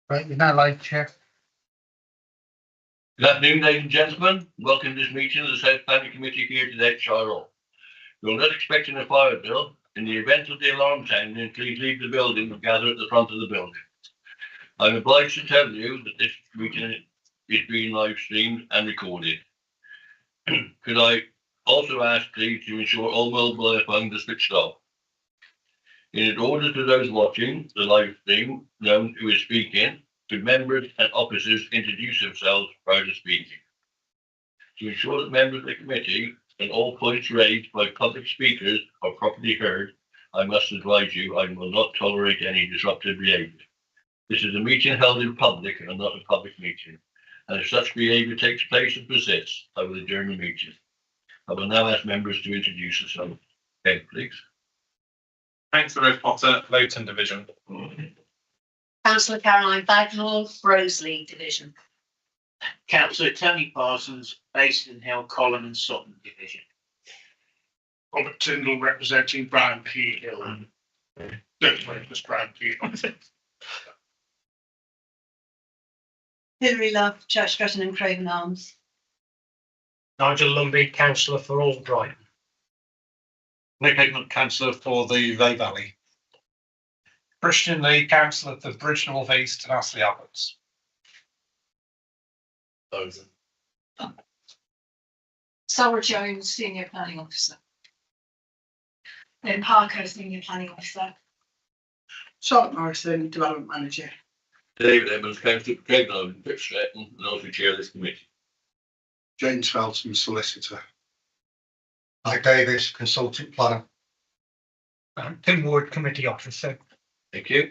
Right, you're now live, Chair. Good afternoon, ladies and gentlemen. Welcome to this meeting of the South Planning Committee here today at Shirehall. You're not expecting a fire drill. In the event of the alarm sounding, please leave the building and gather at the front of the building. I'm obliged to tell you that this meeting is being live streamed and recorded. Could I also ask please to ensure all mobile phones are switched off? In order to those watching the live stream know who is speaking, could members and officers introduce themselves prior to speaking? To ensure that members of the committee and all points raised by public speakers are properly heard, I must advise you I will not tolerate any disruptive behaviour. This is a meeting held in public and not a public meeting, and if such behaviour takes place and persists, I will adjourn the meeting. I will now ask members to introduce themselves. Okay, please. Thanks, Rose Potter, Lowton Division. Councillor Caroline Bagnall, Roseley Division. Councillor Tony Parsons, Basin Hill, Colin and Sutton Division. Robert Tyndall representing Brown Key Hill. Don't worry, it's Brown Key. Hilary Love, Church Stretton and Craven Arms. Nigel Lumbey, councillor for Albrighton. Nick Hickman, councillor for the Ray Valley. Christian Lee, councillor for Bridgenorth East and Astley Alberts. Sarah Jones, Senior Planning Officer. Then Parker, Senior Planning Officer. Charlotte Morrison, Development Manager. David Evans, councillor for Craignoe and Pitchstretton, and also chair of this committee. James Felton, Solicitor. Mike Davis, Consultant Planner. Tim Ward, Committee Officer. Thank you.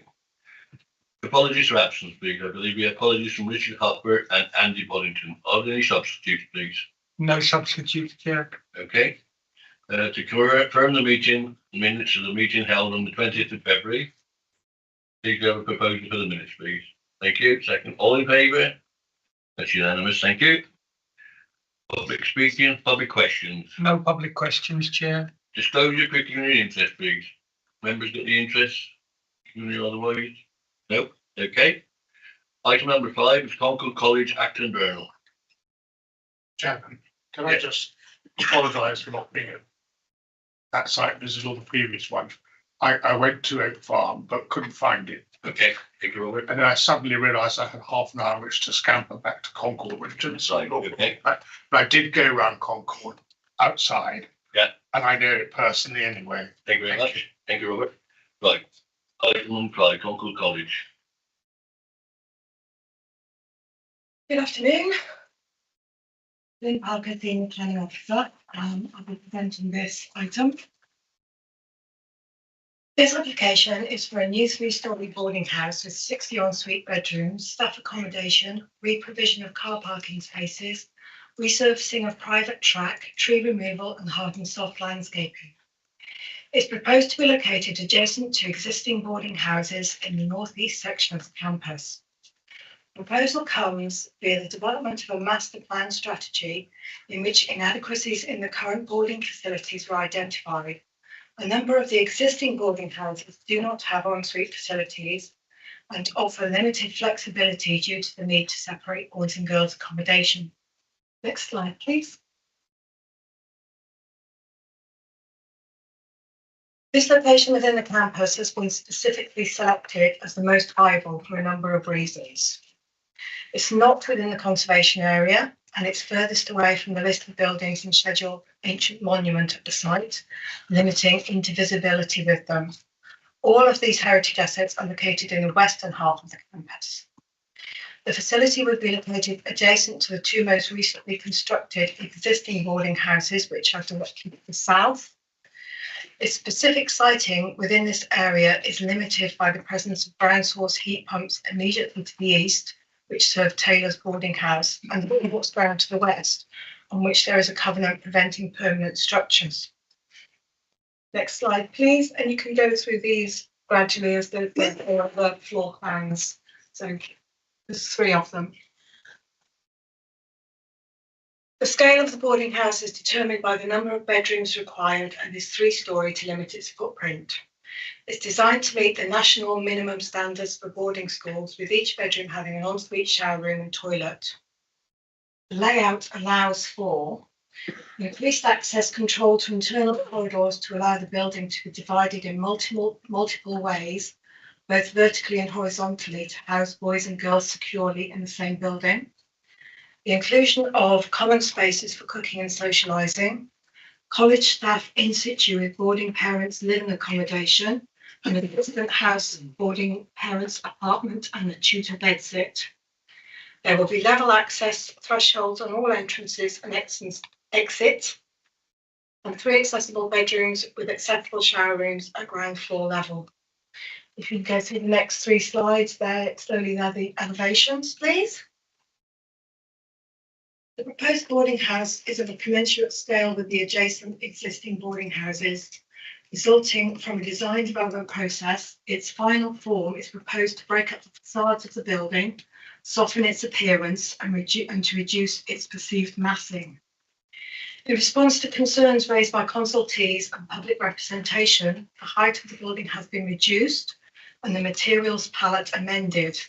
Apologies for absence, please. I believe we have apologies from Richard Hopper and Andy Boddington. Are there any substitutes, please? No substitute, Chair. Okay. To confirm the meeting, minutes of the meeting held on the 20th of February. Please have a proposal for the minutes, please. Thank you. Second, all in favour? That's unanimous. Thank you. Public speaking, public questions. No public questions, Chair. Disclosure, community interest, please. Members got the interest? Community otherwise? No? Okay. Item number 5 is Concord College, Acton Burnell. Chairman, can I just apologise for not being at that site visit or the previous one? I went to Oak Farm but couldn't find it. Okay, thank you, Robert. And then I suddenly realised I had half an hour in which to scamper back to Concord, which didn't sign up. Okay. But I did go around Concord outside. Yeah. And I know it personally anyway. Thank you very much. Thank you, Robert. Right. Item number 5, Concord College. Good afternoon. Lynn Parker, Senior Planning Officer. I'll be presenting this item. This application is for a new 3-storey boarding house with 60 ensuite bedrooms, staff accommodation, re-provision of car parking spaces, resurfacing of private track, tree removal and hard and soft landscaping. It's proposed to be located adjacent to existing boarding houses in the northeast section of the campus. The proposal comes via the development of a master plan strategy in which inadequacies in the current boarding facilities were identified. A number of the existing boarding houses do not have ensuite facilities and offer limited flexibility due to the need to separate boys and girls accommodation. Next slide, please. This location within the campus has been specifically selected as the most viable for a number of reasons. It's not within the conservation area and it's furthest away from the list of buildings and scheduled ancient monument at the site, limiting intervisibility with them. All of these heritage assets are located in the western half of the campus. The facility would be located adjacent to the 2 most recently constructed existing boarding houses, which are directly to the south. Its specific siting within this area is limited by the presence of ground source heat pumps immediately to the east, which serve Taylor's boarding house, and the boardwalks ground to the west, on which there is a covenant preventing permanent structures. Next slide, please. And you can go through these gradually as the floor plans. So there's 3 of them. The scale of the boarding house is determined by the number of bedrooms required and is 3-storey to limit its footprint. It's designed to meet the national minimum standards for boarding schools, with each bedroom having an ensuite shower room and toilet. The layout allows for increased access control to internal corridors to allow the building to be divided in multiple ways, both vertically and horizontally, to house boys and girls securely in the same building. The inclusion of common spaces for cooking and socialising, college staff in situ with boarding parents' living accommodation, and an assistant house boarding parents' apartment and a tutor bedsit. There will be level access thresholds on all entrances and exits, and 3 accessible bedrooms with accessible shower rooms at ground floor level. If you can go through the next 3 slides there, slowly there, the elevations, please. The proposed boarding house is of a commensurate scale with the adjacent existing boarding houses. Resulting from a design development process, its final form is proposed to break up the facades of the building, soften its appearance, and to reduce its perceived massing. In response to concerns raised by consultees and public representation, the height of the building has been reduced and the materials palette amended.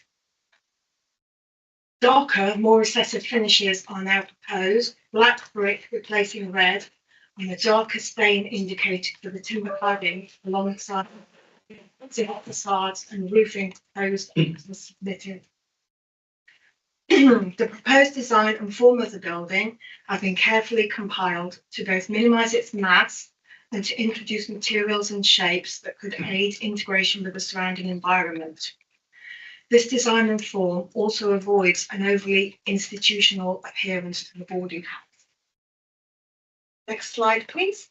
Darker, more recessive finishes are now proposed: black brick replacing red, and a darker stain indicated for the timber cladding alongside the facades and roofing proposed as was submitted. The proposed design and form of the building have been carefully compiled to both minimise its mass and to introduce materials and shapes that could aid integration with the surrounding environment. This design and form also avoids an overly institutional appearance to the boarding house. Next slide, please.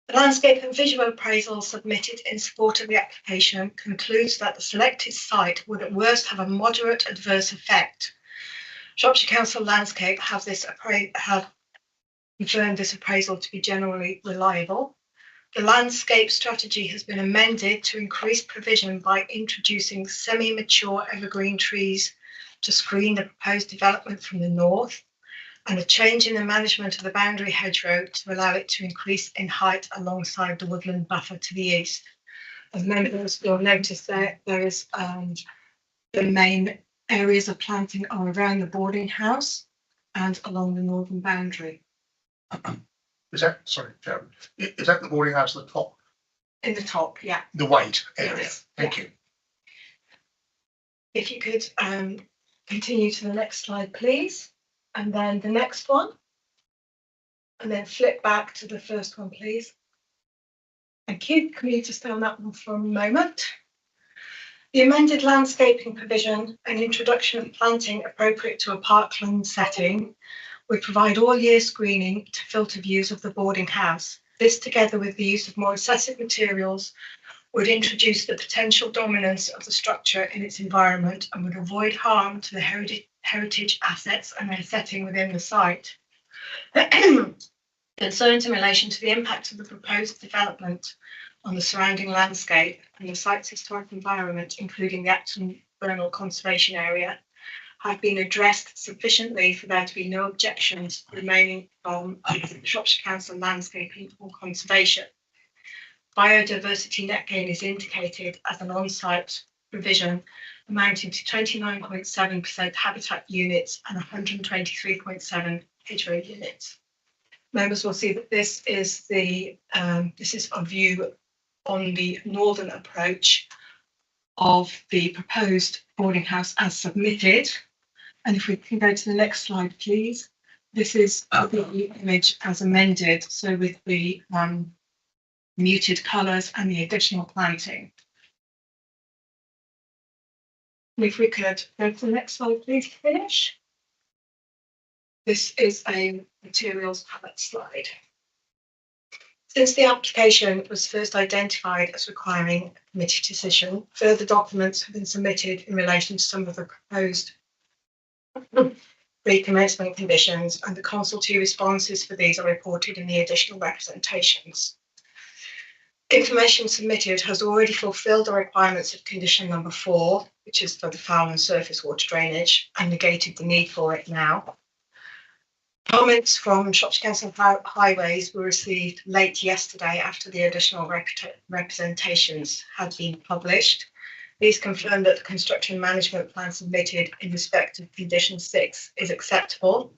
The landscape and visual appraisal submitted in support of the application concludes that the selected site would at worst have a moderate adverse effect. Shropshire Council Landscape have confirmed this appraisal to be generally reliable. The landscape strategy has been amended to increase provision by introducing semi-mature evergreen trees to screen the proposed development from the north, and a change in the management of the boundary hedgerow to allow it to increase in height alongside the woodland buffer to the east. As members will notice there is the main areas of planting are around the boarding house and along the northern boundary. Is that, sorry, Chairman, is that the boarding house at the top? In the top, yeah. The white area, Yes. thank you. If you could continue to the next slide, please. And then the next one. And then flip back to the first one, please. Thank you. Can you just stay on that one for a moment? The amended landscaping provision and introduction of planting appropriate to a parkland setting would provide all-year screening to filter views of the boarding house. This, together with the use of more accessible materials, would introduce the potential dominance of the structure in its environment and would avoid harm to the heritage assets and their setting within the site. Concerns in relation to the impact of the proposed development on the surrounding landscape and the site's historic environment, including the Acton Vernal Conservation Area, have been addressed sufficiently for there to be no objections remaining from Shropshire Council Landscaping or Conservation. Biodiversity net gain is indicated as an on-site provision amounting to 29.7% habitat units and 123.7 hedgerow units. Members will see that this is a view on the northern approach of the proposed boarding house as submitted. And if we can go to the next slide, please. This is the image as amended, so with the muted colours and the additional planting. And if we could go to the next slide, please, to finish. This is a materials palette slide. Since the application was first identified as requiring a committee decision, further documents have been submitted in relation to some of the proposed recommencement conditions, and the consultee responses for these are reported in the additional representations. Information submitted has already fulfilled the requirements of condition number 4, which is for the foul and surface water drainage, and negated the need for it now. Comments from Shropshire Council Highways were received late yesterday after the additional representations had been published. These confirm that the construction management plan submitted in respect of condition 6 is acceptable,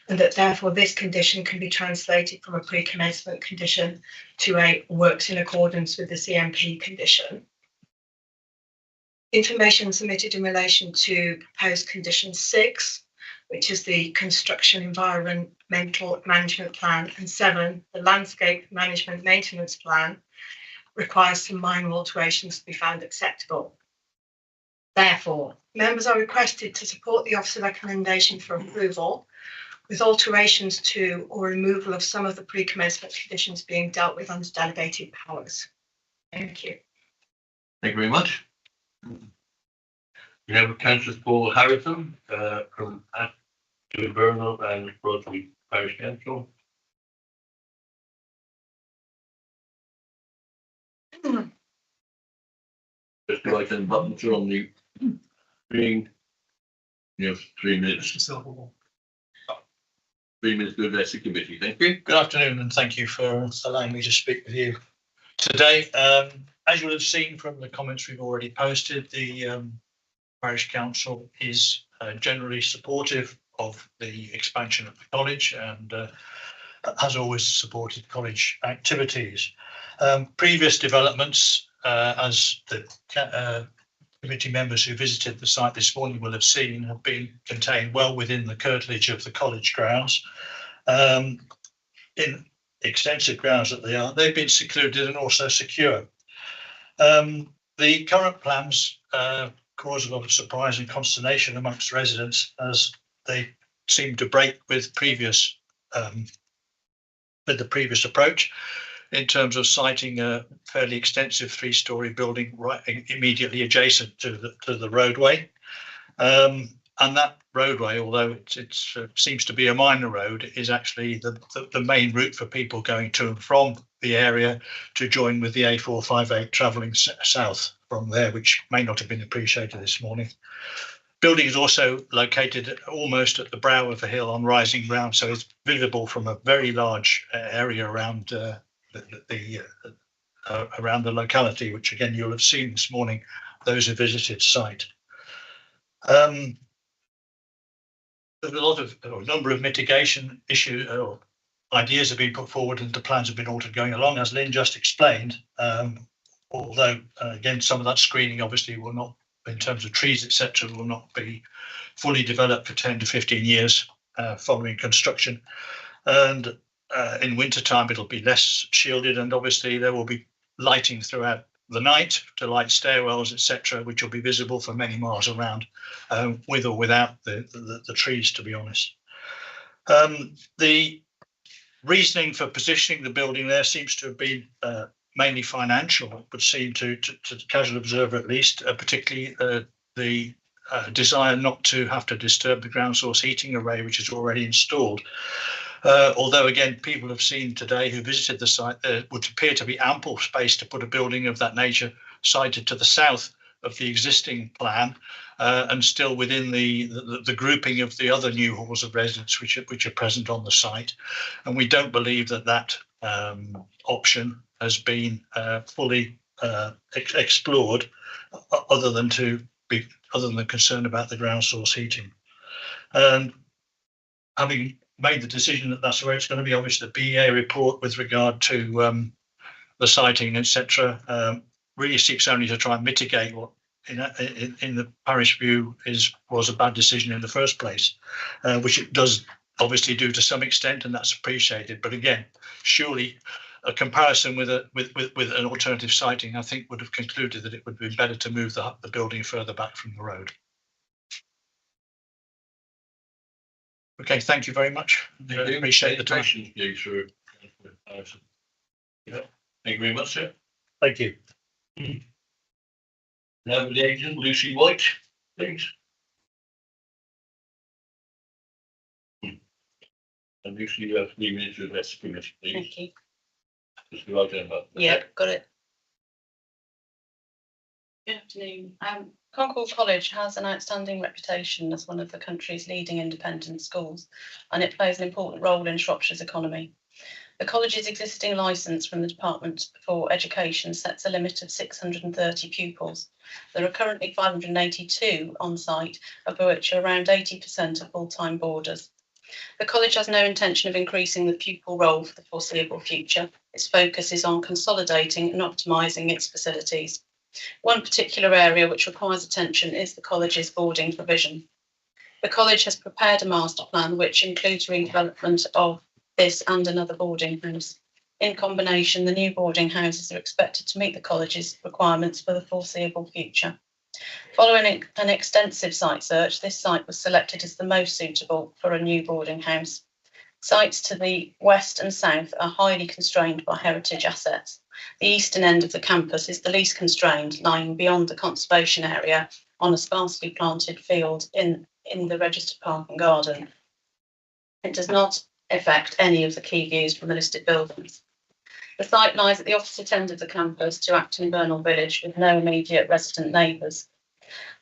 and that therefore this condition can be translated from a pre-commencement condition to a works in accordance with the CMP condition. Information submitted in relation to proposed condition 6, which is the construction environmental management plan, and 7, the landscape management maintenance plan, requires some minor alterations to be found acceptable. Therefore, members are requested to support the officer recommendation for approval, with alterations to or removal of some of the pre-commencement conditions being dealt with under delegated powers. Thank you. Thank you very much. We have Councillor Paul Harrison from Burnham and Broadway Parish Council. Just go and buttons are on the screen. You have 3 minutes. 3 minutes to address the committee. Thank you. Good afternoon, and thank you for allowing me to speak with you today. As you will have seen from the comments we've already posted, the Parish Council is generally supportive of the expansion of the college and has always supported college activities. Previous developments, as the committee members who visited the site this morning will have seen, have been contained well within the curtilage of the college grounds. In extensive grounds that they are, they've been secluded and also secure. The current plans cause a lot of surprise and consternation amongst residents, as they seem to break with previous with the previous approach in terms of siting a fairly extensive 3-storey building right immediately adjacent to the roadway. And that roadway, although it seems to be a minor road, is actually the main route for people going to and from the area to join with the A458 travelling south from there, which may not have been appreciated this morning. Building is also located almost at the brow of the hill on rising ground, so it's visible from a very large area around around the locality, which again you'll have seen this morning, those who visited site. There's a number of mitigation issues or ideas have been put forward, and the plans have been altered going along, as Lynn just explained. Although again, some of that screening obviously will not, in terms of trees, etc., will not be fully developed for 10 to 15 years following construction. And in winter time, it'll be less shielded, and obviously there will be lighting throughout the night to light stairwells, etc., which will be visible for many miles around, with or without the trees, to be honest. The reasoning for positioning the building there seems to have been mainly financial. It would seem to the casual observer at least, particularly the desire not to have to disturb the ground source heating array, which is already installed. Although again, people have seen today who visited the site, there would appear to be ample space to put a building of that nature sited to the south of the existing plan, and still within the grouping of the other new halls of residence which are present on the site. And we don't believe that option has been fully explored, other than the concern about the ground source heating. And having made the decision that that's where it's going to be, obviously the BEA report with regard to the siting, etc., really seeks only to try and mitigate what in the parish view was a bad decision in the first place, which it does obviously do to some extent, and that's appreciated. But again, surely a comparison with an alternative siting, I think, would have concluded that it would be better to move the building further back from the road. Okay, thank you very much. I appreciate the time. Yeah. Thank you very much, sir. Thank you. Now the agent, Lucy White, please. And Lucy, you have 3 minutes to address the committee, please. Thank you. Just go right down, but Yeah, got it. Good afternoon. Concord College has an outstanding reputation as one of the country's leading independent schools, and it plays an important role in Shropshire's economy. The college's existing licence from the Department for Education sets a limit of 630 pupils. There are currently 582 on site, of which around 80% are full-time boarders. The college has no intention of increasing the pupil roll for the foreseeable future. Its focus is on consolidating and optimising its facilities. One particular area which requires attention is the college's boarding provision. The college has prepared a master plan which includes redevelopment of this and another boarding house. In combination, the new boarding houses are expected to meet the college's requirements for the foreseeable future. Following an extensive site search, this site was selected as the most suitable for a new boarding house. Sites to the west and south are highly constrained by heritage assets. The eastern end of the campus is the least constrained, lying beyond the conservation area on a sparsely planted field in the registered park and garden. It does not affect any of the key views from the listed buildings. The site lies at the opposite end of the campus to Acton Burnell Village with no immediate resident neighbours.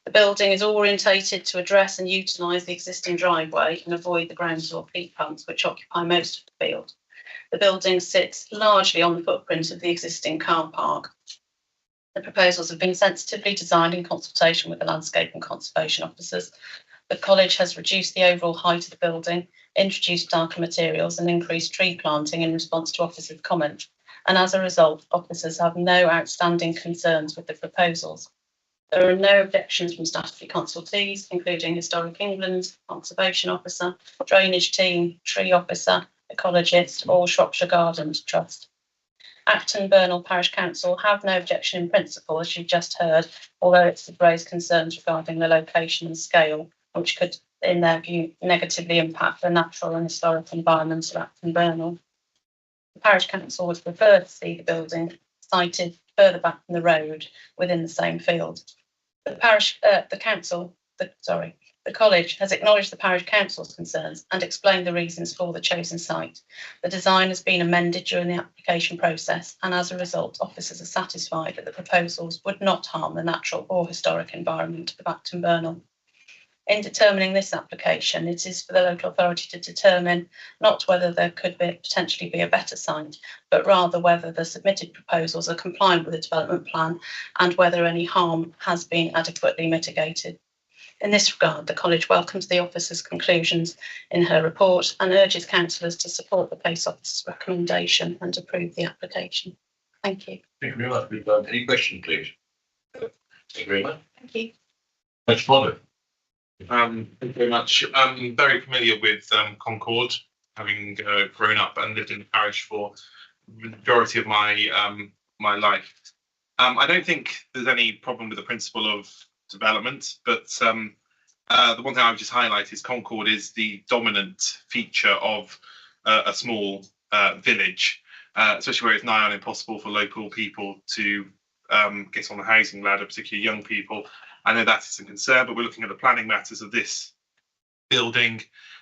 The building is orientated to address and utilise the existing driveway and avoid the ground or peat pumps which occupy most of the field. The building sits largely on the footprint of the existing car park. The proposals have been sensitively designed in consultation with the landscape and conservation officers. The college has reduced the overall height of the building, introduced darker materials and increased tree planting in response to officers' comments. And as a result, officers have no outstanding concerns with the proposals. There are no objections from statutory consultees, including Historic England, Conservation Officer, Drainage Team, Tree Officer, Ecologist or Shropshire Gardens Trust. Acton Burnell Parish Council have no objection in principle, as you've just heard, although it's raised concerns regarding the location and scale, which could, in their view, negatively impact the natural and historic environment of Acton Burnell. The Parish Council would prefer to see the building sited further back from the road within the same field. The college has acknowledged the parish council's concerns and explained the reasons for the chosen site. The design has been amended during the application process, and as a result, officers are satisfied that the proposals would not harm the natural or historic environment of Acton Burnell. In determining this application, it is for the local authority to determine not whether there could potentially be a better site, but rather whether the submitted proposals are compliant with the development plan and whether any harm has been adequately mitigated. In this regard, the college welcomes the officer's conclusions in her report and urges councillors to support the police officer's recommendation and approve the application. Thank you. Thank you very much. We've done. Any questions, please? Thank you very much. Thank you. Thanks, Father. Thank you very much. I'm very familiar with Concord, having grown up and lived in the parish for the majority of my life. I don't think there's any problem with the principle of development, but the one thing I would just highlight is Concord is the dominant feature of a small village, especially where it's nigh on impossible for local people to get on the housing ladder, particularly young people. I know that is a concern, but we're looking at the planning matters of this building,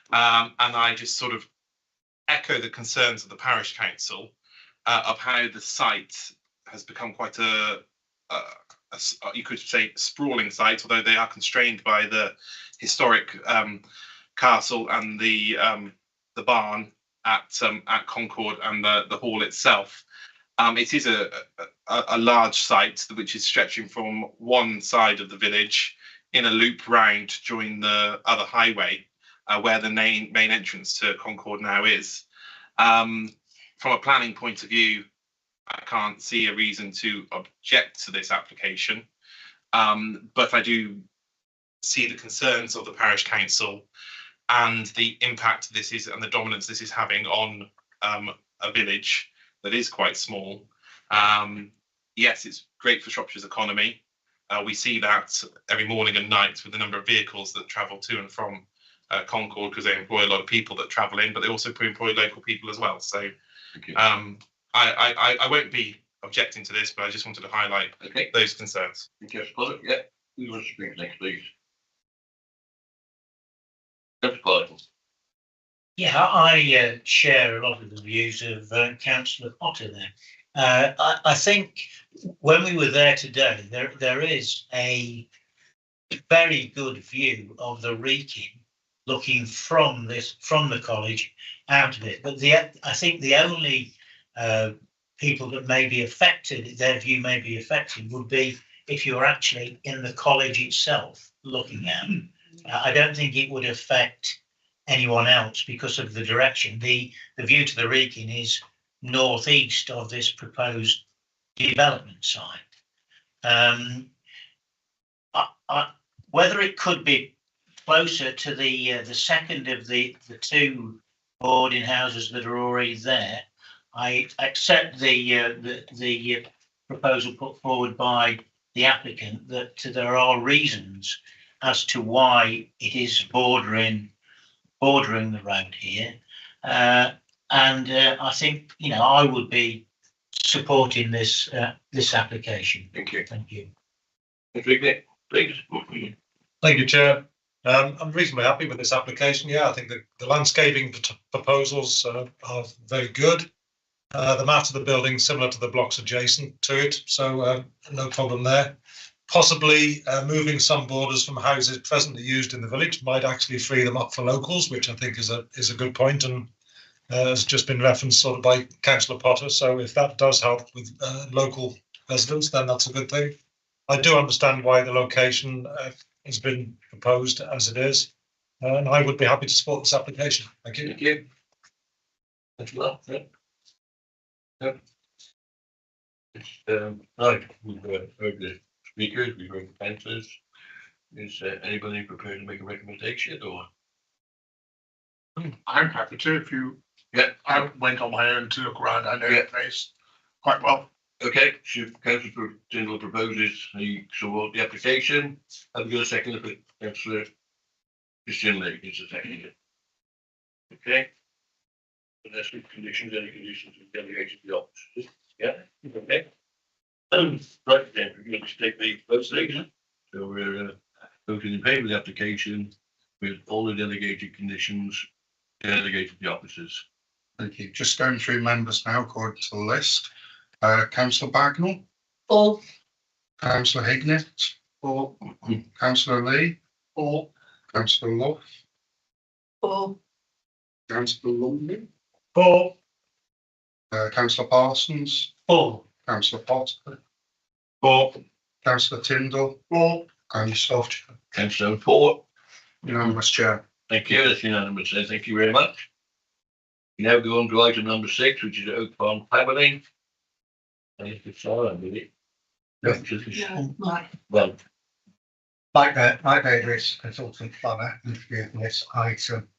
and I just sort of echo the concerns of the parish council of how the site has become quite a you could say sprawling site, although they are constrained by the historic castle and the barn at Concord and the hall itself. It is a large site which is stretching from one side of the village in a loop round to join the other highway where the main entrance to Concord now is. From a planning point of view, I can't see a reason to object to this application, but I do see the concerns of the parish council and the impact this is and the dominance this is having on a village that is quite small. Yes, it's great for Shropshire's economy. We see that every morning and night with the number of vehicles that travel to and from Concord, because they employ a lot of people that travel in, but they also employ local people as well. So I won't be objecting to this, but I just wanted to highlight those concerns. Yeah, who wants to speak next, please? Yeah, I share a lot of the views of Councillor Potter there. I think when we were there today, there is a very good view of the Wrekin looking from the college out of it. But I think the only people that may be affected, their view may be affected, would be if you're actually in the college itself looking out. I don't think it would affect anyone else because of the direction. The view to the Wrekin is northeast of this proposed development site. Whether it could be closer to the second of the two boarding houses that are already there, I accept the proposal put forward by the applicant that there are reasons as to why it is bordering the road here, and I think I would be supporting this application. Thank you. Thank you. Foregate, please. Thank you, Chair. I'm reasonably happy with this application. Yeah, I think the landscaping proposals are very good. The mat of the building is similar to the blocks adjacent to it, so no problem there. Possibly moving some borders from houses presently used in the village might actually free them up for locals, which I think is a good point, and has just been referenced sort of by Councillor Potter. So if that does help with local residents, then that's a good thing. I do understand why the location has been proposed as it is, and I would be happy to support this application. Thank you. Thank you. Thanks a lot. Yeah. Right, we've heard the speakers, we've heard the councillors. Is anybody prepared to make a recommendation, or? I'm happy to, if you. Yeah. I went on my own to look around. I know Yeah. the place quite well. Okay, so Councillor Tyndall proposes you support the application. Have you got a second of it? Councillor Christian Lake is a second. Okay. Unless with conditions, any conditions with delegated the officers. Yeah, okay. Right then, we're going to take the vote station. So we're voting in favour of the application with all the delegated conditions, delegated the officers. Thank you. Just going through members now according to the list. Councillor Bagnall. All. Councillor Hignett. Or Councillor Lee. or Councillor Luff. All. Councillor Lumley. Four. Councillor Parsons. Four. Councillor Potter. Four. Councillor Tyndall. Four. And yourself, Chair. Councillor Ford. Unanimous, Chair. Thank you, that's unanimous, thank you very much. We now go on to item number 6, which is Oak Farm Family. And it's the silent, did it? Right. Well, Mike Davis, consultant planner, introducing this item.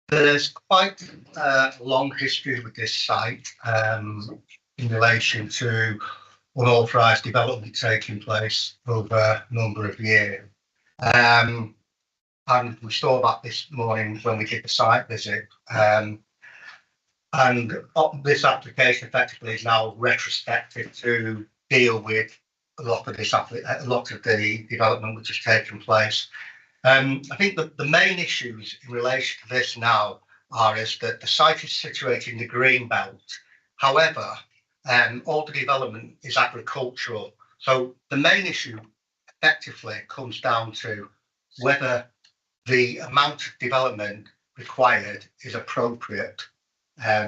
There's quite a long history with this site in relation to unauthorised development taking place over a number of years. And we saw that this morning when we did the site visit. And this application effectively is now retrospective to deal with a lot of the development which has taken place. I think that the main issues in relation to this now is that the site is situated in the green belt. However, all the development is agricultural. So the main issue effectively comes down to whether the amount of development required is appropriate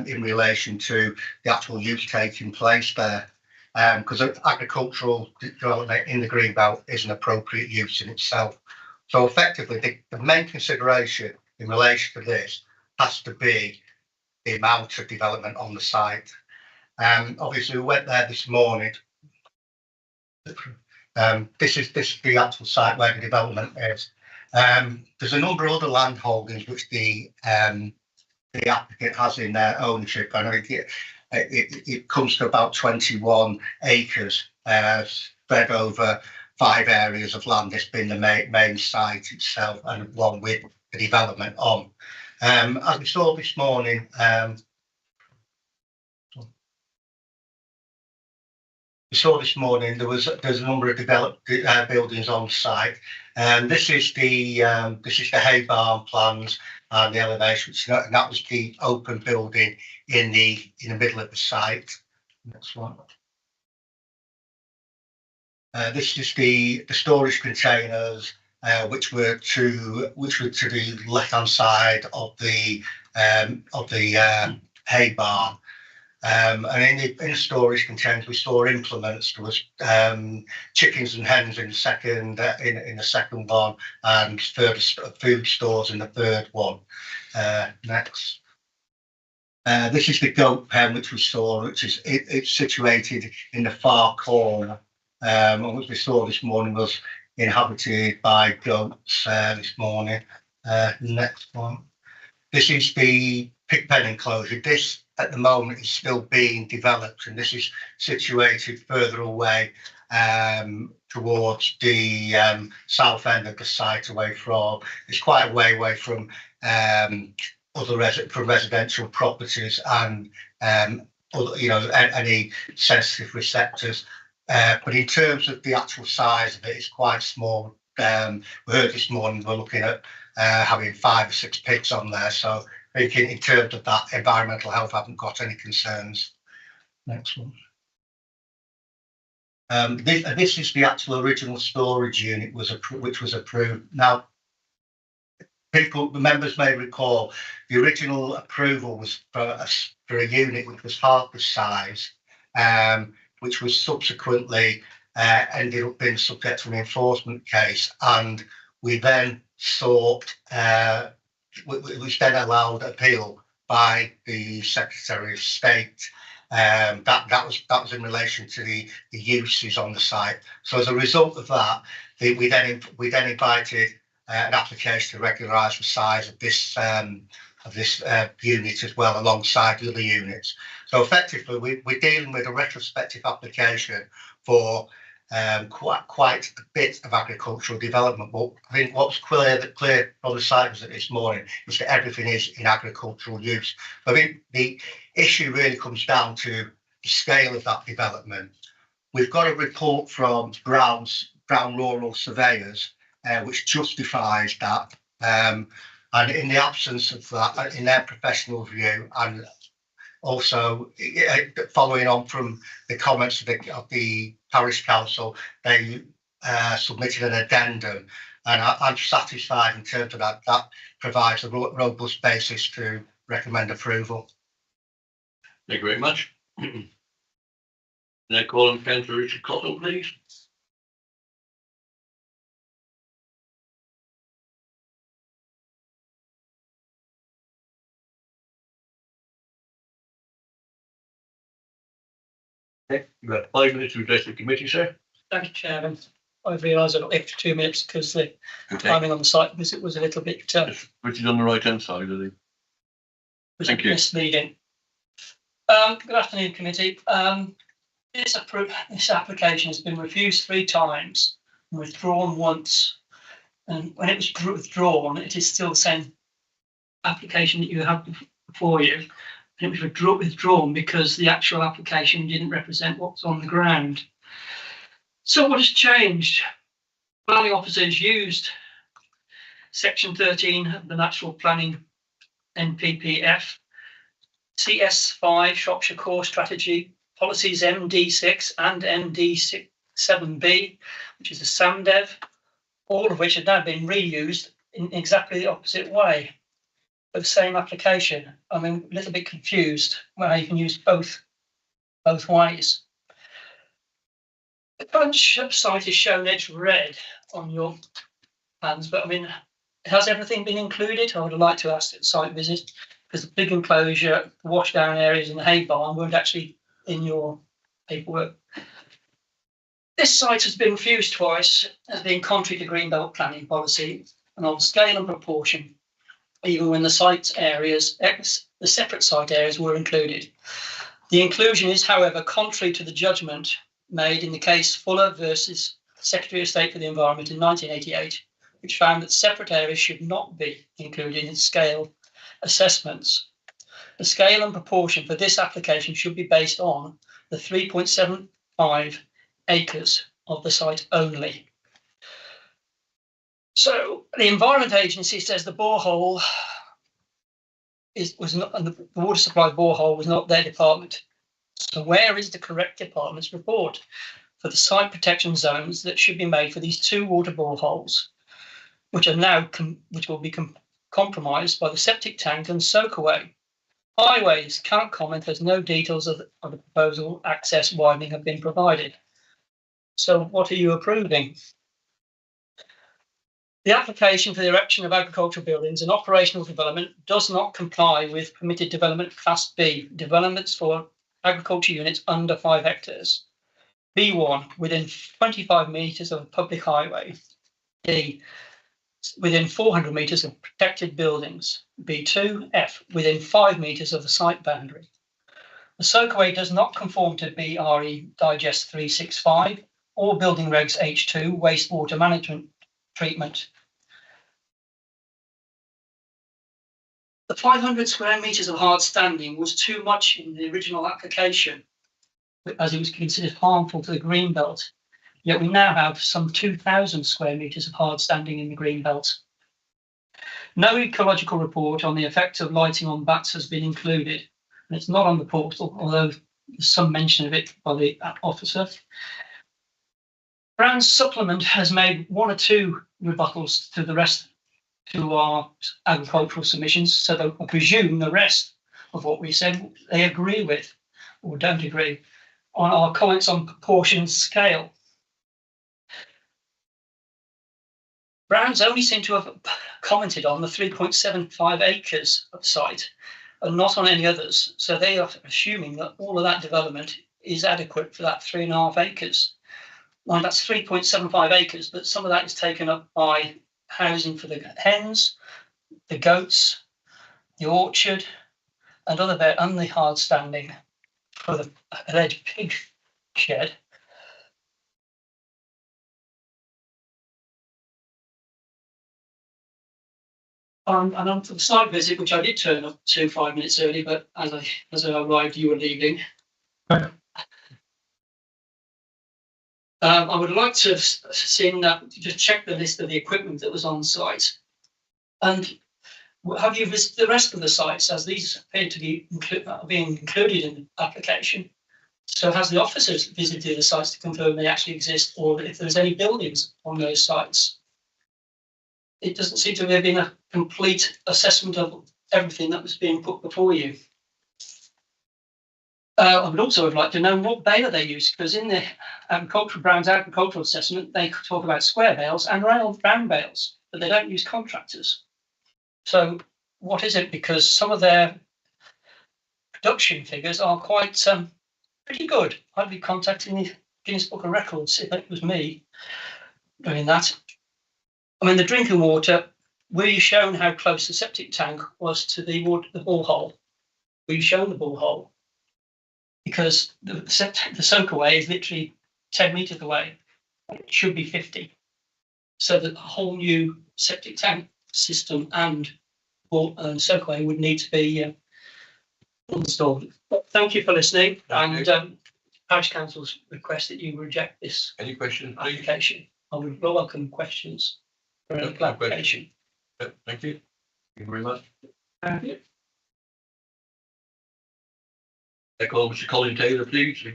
in relation to the actual use taking place there. Because agricultural development in the green belt is an appropriate use in itself. So effectively, the main consideration in relation to this has to be the amount of development on the site. Obviously, we went there this morning. This is the actual site where the development is. There's a number of other land holdings which the applicant has in their ownership. I know it comes to about 21 acres spread over 5 areas of land. This being the main site itself, and one with the development on. As we saw this morning, there's a number of developed buildings on site. This is the hay barn plans and the elevation. And that was the open building in the middle of the site. Next one. This is the storage containers which were to the left hand side of the hay barn. And in the storage containers, we store implements. There was chickens and hens in the second one, and further food stores in the third one. Next. This is the goat pen which we saw, which is it's situated in the far corner. And what we saw this morning was inhabited by goats this morning. Next one. This is the pig pen enclosure. This at the moment is still being developed, and this is situated further away towards the south end of the site, it's quite a way away from residential properties and any sensitive receptors. But in terms of the actual size of it, it's quite small. We heard this morning we're looking at having 5 or 6 pigs on there, so I think in terms of that environmental health, I haven't got any concerns. Next one. This is the actual original storage unit which was approved. Now, the members may recall the original approval was for a unit which was half the size, which was subsequently ended up being subject to an enforcement case, and we then sought. Which then allowed appeal by the Secretary of State. That was in relation to the uses on the site. So as a result of that, we then invited an application to regularise the size of this unit as well, alongside the other units. So effectively, we're dealing with a retrospective application for quite a bit of agricultural development. But I think what's clear from the site visit this morning is that everything is in agricultural use. I think the issue really comes down to the scale of that development. We've got a report from Brown Rural Surveyors which justifies that, and in the absence of that, in their professional view, and also following on from the comments of the parish council, they submitted an addendum, and I'm satisfied in terms of that. That provides a robust basis to recommend approval. Thank you very much. Now call on Councillor Richard Cotton, please. Okay, you've got 5 minutes to address the committee, sir. Thank you, Chairman. I realised I got extra 2 minutes because the timing on the site visit was a little bit Richard on the right hand side, I think. Thank you. Misleading. Good afternoon, committee. This application has been refused 3 times and withdrawn once. And when it was withdrawn, it is still the same application that you have before you. And it was withdrawn because the actual application didn't represent what's on the ground. So what has changed? Planning officers used Section 13 of the National Planning NPPF, CS5 Shropshire Core Strategy, policies MD6 and MD7B, which is a SAMDEV, all of which have now been reused in exactly the opposite way of the same application. I'm a little bit confused where you can use both ways. The current site is shown edge red on your plans, but I mean, has everything been included? I would like to ask at the site visit, because the big enclosure, the washdown areas and the hay barn weren't actually in your paperwork. This site has been refused twice as being contrary to Greenbelt planning policy and on scale and proportion, even when the site areas, the separate site areas were included. The inclusion is, however, contrary to the judgment made in the case Fuller versus Secretary of State for the Environment in 1988, which found that separate areas should not be included in scale assessments. The scale and proportion for this application should be based on the 3.75 acres of the site only. So the Environment Agency says the borehole was not, and the water supply borehole was not their department. So where is the correct department's report? for the site protection zones that should be made for these 2 water boreholes, which are now which will be compromised by the septic tank and soakaway. Highways can't comment as no details of the proposal access widening have been provided. So what are you approving? The application for the erection of agricultural buildings and operational development does not comply with permitted development class B, developments for agriculture units under 5 hectares. B1, within 25 metres of a public highway. D, within 400 metres of protected buildings. B2, F, within 5 metres of the site boundary. The soakaway does not conform to BRE Digest 365 or Building Regs H2 wastewater management treatment. The 500 square metres of hard standing was too much in the original application, as it was considered harmful to the green belt. Yet we now have some 2,000 square metres of hard standing in the green belt. No ecological report on the effect of lighting on bats has been included, and it's not on the portal, although there's some mention of it by the officer. Brown's supplement has made 1 or 2 rebuttals to the rest to our agricultural submissions, so that I presume the rest of what we said they agree with or don't agree on our comments on proportion scale. Brown's only seem to have commented on the 3.75 acres of site and not on any others, so they are assuming that all of that development is adequate for that 3.5 acres. Now that's 3.75 acres, but some of that is taken up by housing for the hens, the goats, the orchard, and the hard standing for the alleged pig shed. And on for the site visit, which I did turn up to 5 minutes early, but as I arrived, you were leaving. I would like to have seen that, just check the list of the equipment that was on site. And have you visited the rest of the sites, as these appear to be being included in the application? So has the officers visited the sites to confirm they actually exist, or if there's any buildings on those sites? It doesn't seem to have been a complete assessment of everything that was being put before you. I would also have liked to know what baler they use, because in the Brown's agricultural assessment, they talk about square bales and round bales, but they don't use contractors. So what is it? Because some of their production figures are quite pretty good. I'd be contacting the Guinness Book of Records if it was me doing that. I mean, the drinking water, were you shown how close the septic tank was to the borehole? Were you shown the borehole? Because the soakaway is literally 10 metres away. It should be 50. So the whole new septic tank system and soakaway would need to be installed. But thank you for listening. And Parish Council's request that you reject this Any questions, please? application. I would welcome questions for an application. Thank you. Thank you very much. Thank you. I call Mr. Colin Taylor, please.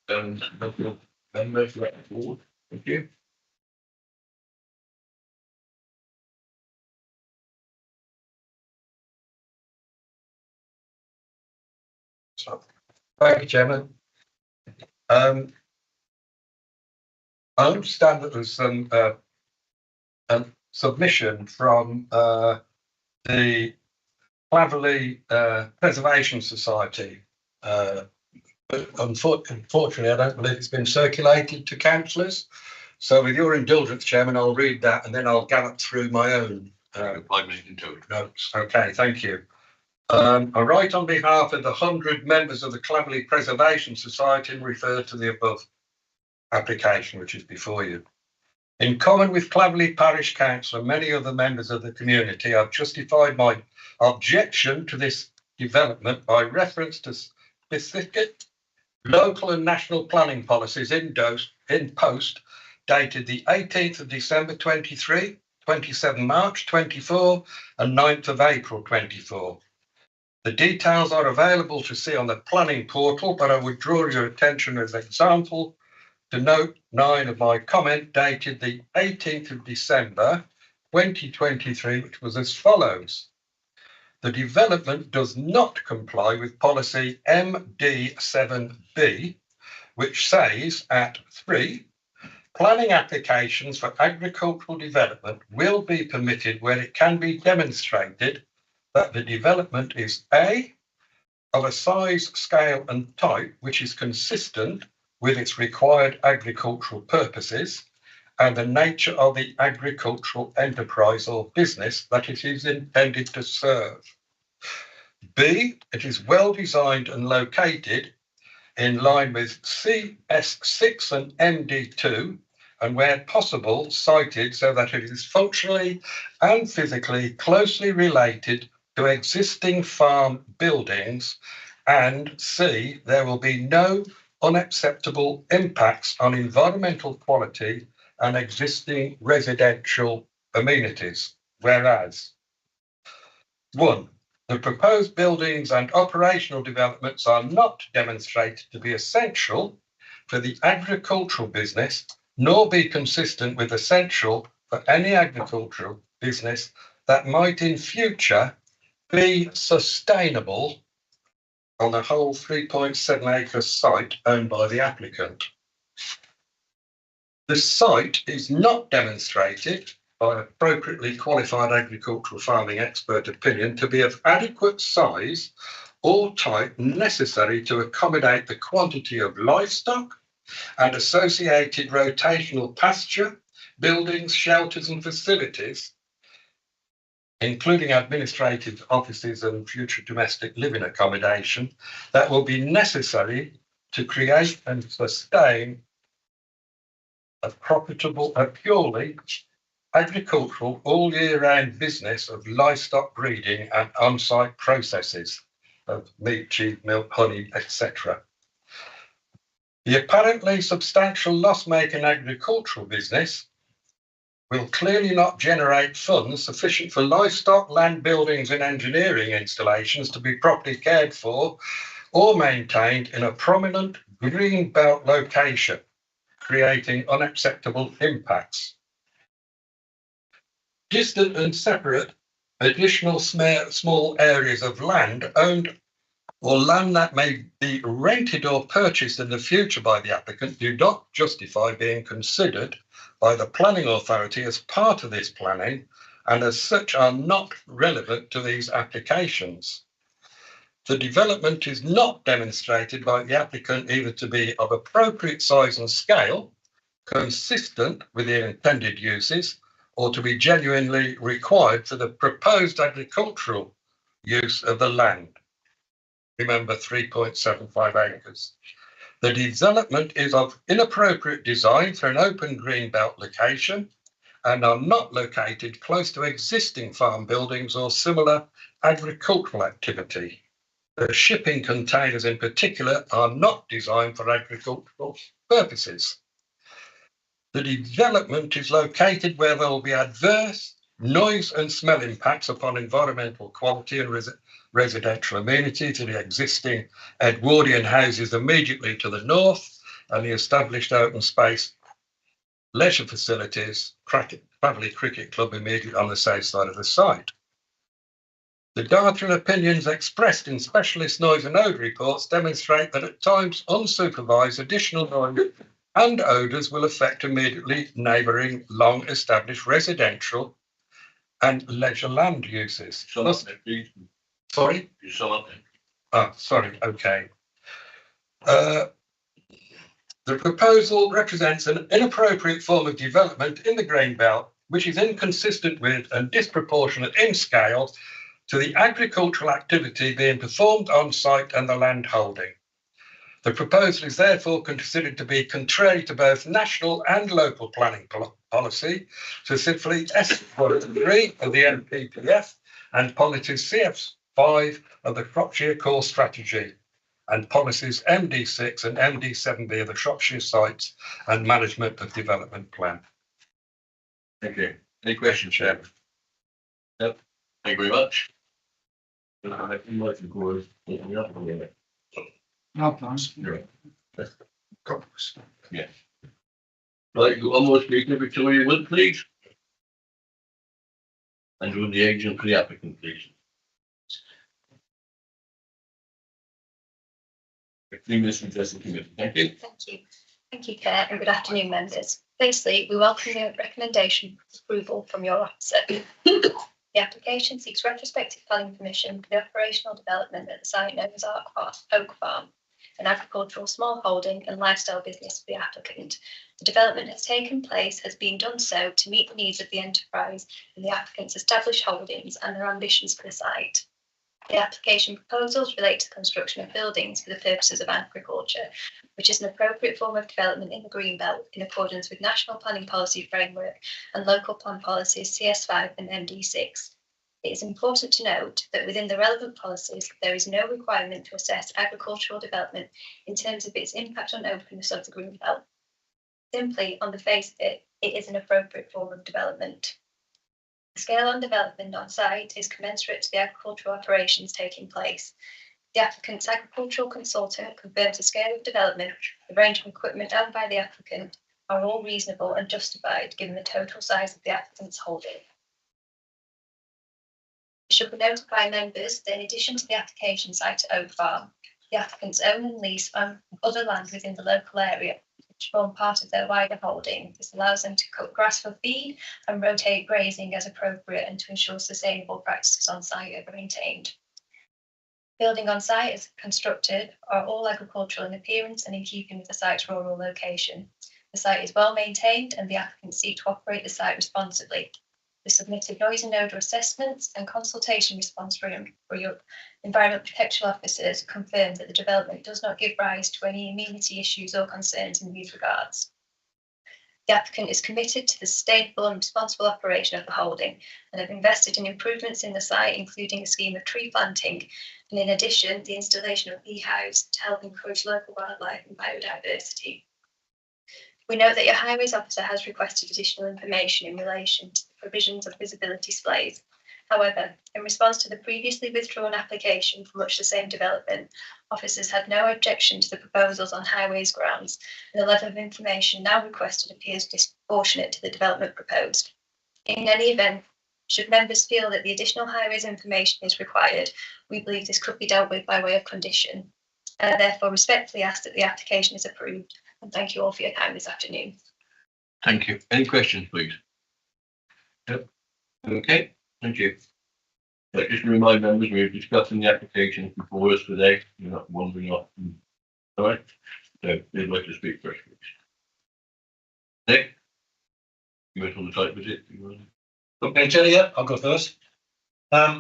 Member for that board. Thank you. Thank you, Chairman. I understand that there's some submission from the Clatterley Preservation Society. But unfortunately, I don't believe it's been circulated to councillors. So with your indulgence, Chairman, I'll read that and then I'll gallop through my own 5 minutes into it. notes. Okay, thank you. I write on behalf of the 100 members of the Clatterley Preservation Society and refer to the above application, which is before you. In common with Clatterley Parish Council and many other members of the community, I've justified my objection to this development by reference to specific local and national planning policies in post dated the 18th of December 23, 27 March 24 and 9th of April 24. The details are available to see on the planning portal, but I would draw your attention as an example to note 9 of my comment dated the 18th of December 2023, which was as follows. The development does not comply with policy MD7B, which says at 3, planning applications for agricultural development will be permitted where it can be demonstrated that the development is A, of a size, scale and type which is consistent with its required agricultural purposes and the nature of the agricultural enterprise or business that it is intended to serve. B, it is well designed and located in line with CS6 and MD2 and where possible sited so that it is functionally and physically closely related to existing farm buildings, and C, there will be no unacceptable impacts on environmental quality and existing residential amenities. Whereas 1, the proposed buildings and operational developments are not demonstrated to be essential for the agricultural business, nor be consistent with essential for any agricultural business that might in future be sustainable on the whole 3.7 acre site owned by the applicant. The site is not demonstrated by appropriately qualified agricultural farming expert opinion to be of adequate size or type necessary to accommodate the quantity of livestock and associated rotational pasture, buildings, shelters and facilities, including administrative offices and future domestic living accommodation, that will be necessary to create and sustain a profitable, a purely agricultural all year round business of livestock breeding and on-site processes of meat, cheese, milk, honey, etc. The apparently substantial loss-making agricultural business will clearly not generate funds sufficient for livestock, land buildings and engineering installations to be properly cared for or maintained in a prominent green belt location, creating unacceptable impacts. Distant and separate additional small areas of land owned or land that may be rented or purchased in the future by the applicant do not justify being considered by the planning authority as part of this planning and as such are not relevant to these applications. The development is not demonstrated by the applicant either to be of appropriate size and scale, consistent with the intended uses, or to be genuinely required for the proposed agricultural use of the land. Remember, 3.75 acres. The development is of inappropriate design for an open green belt location and are not located close to existing farm buildings or similar agricultural activity. The shipping containers in particular are not designed for agricultural purposes. The development is located where there will be adverse noise and smell impacts upon environmental quality and residential amenity to the existing Edwardian houses immediately to the north and the established open space leisure facilities, Cradley Cricket Club immediately on the south side of the site. The data and opinions expressed in specialist noise and odour reports demonstrate that at times unsupervised additional noise and odours will affect immediately neighbouring long established residential and leisure land uses. Sorry? You sum up then. Oh, sorry, okay. The proposal represents an inappropriate form of development in the grain belt, which is inconsistent with and disproportionate in scale to the agricultural activity being performed on site and the land holding. The proposal is therefore considered to be contrary to both national and local planning policy, specifically S103 of the NPPF and policies CF5 of the Shropshire Core Strategy and policies MD6 and MD7B of the Shropshire Sites and Management of Development Plan. Thank you. Any questions, Chairman? Yep. Thank you very much. No plans. Yeah. Right, one more speaker, Victoria Wood, please. And with the agent for the applicant, please. 15 minutes from addressing committee. Thank you. Thank you. Thank you, Chair, and good afternoon, members. Firstly, we welcome the recommendation for approval from your officer. The application seeks retrospective planning permission for the operational development at the site known as Oak Farm, an agricultural small holding and lifestyle business for the applicant. The development has taken place, has been done so to meet the needs of the enterprise and the applicant's established holdings and their ambitions for the site. The application proposals relate to the construction of buildings for the purposes of agriculture, which is an appropriate form of development in the Greenbelt in accordance with National Planning Policy Framework and Local Plan Policies CS5 and MD6. It is important to note that within the relevant policies, there is no requirement to assess agricultural development in terms of its impact on openness of the Greenbelt. Simply, on the face of it, it is an appropriate form of development. The scale on development on site is commensurate to the agricultural operations taking place. The applicant's agricultural consultant confirms the scale of development, the range of equipment owned by the applicant are all reasonable and justified given the total size of the applicant's holding. It should be notified members that in addition to the application site at Oak Farm, the applicants own and lease other land within the local area, which form part of their wider holding. This allows them to cut grass for feed and rotate grazing as appropriate and to ensure sustainable practices on site are maintained. Building on site as constructed are all agricultural in appearance and in keeping with the site's rural location. The site is well maintained and the applicants seek to operate the site responsibly. The submitted noise and odour assessments and consultation response for your environment protection officers confirm that the development does not give rise to any amenity issues or concerns in these regards. The applicant is committed to the sustainable and responsible operation of the holding and have invested in improvements in the site, including a scheme of tree planting and in addition, the installation of beehives to help encourage local wildlife and biodiversity. We note that your highways officer has requested additional information in relation to the provisions of visibility displays. However, in response to the previously withdrawn application for much the same development, officers had no objection to the proposals on highways grounds, and the level of information now requested appears disproportionate to the development proposed. In any event, should members feel that the additional highways information is required, we believe this could be dealt with by way of condition. I therefore respectfully ask that the application is approved. And thank you all for your time this afternoon. Thank you. Any questions, please? Yep. Okay, thank you. Just to remind members, we're discussing the application before us today. You're not wandering off. All right. So, they'd like to speak first, please. Nick? You went on the site visit. Okay, Chair, yeah, I'll go first. We're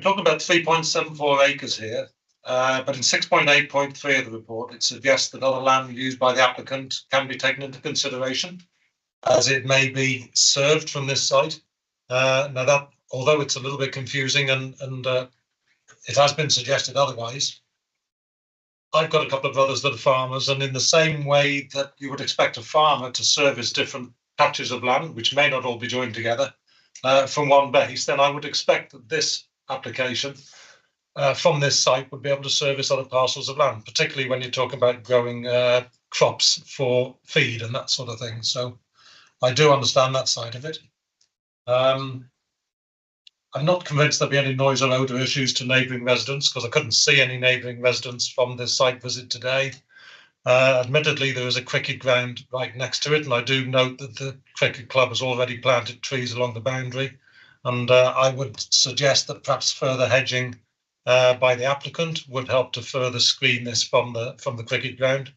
talking about 3.74 acres here. But in 6.8.3 of the report, it suggests that other land used by the applicant can be taken into consideration as it may be served from this site. Now that, although it's a little bit confusing and it has been suggested otherwise, I've got a couple of brothers that are farmers, and in the same way that you would expect a farmer to service different patches of land, which may not all be joined together from one base, then I would expect that this application from this site would be able to service other parcels of land, particularly when you're talking about growing crops for feed and that sort of thing. So I do understand that side of it. I'm not convinced there'll be any noise or odour issues to neighbouring residents because I couldn't see any neighbouring residents from this site visit today. Admittedly, there is a cricket ground right next to it, and I do note that the cricket club has already planted trees along the boundary, and I would suggest that perhaps further hedging by the applicant would help to further screen this from the cricket ground.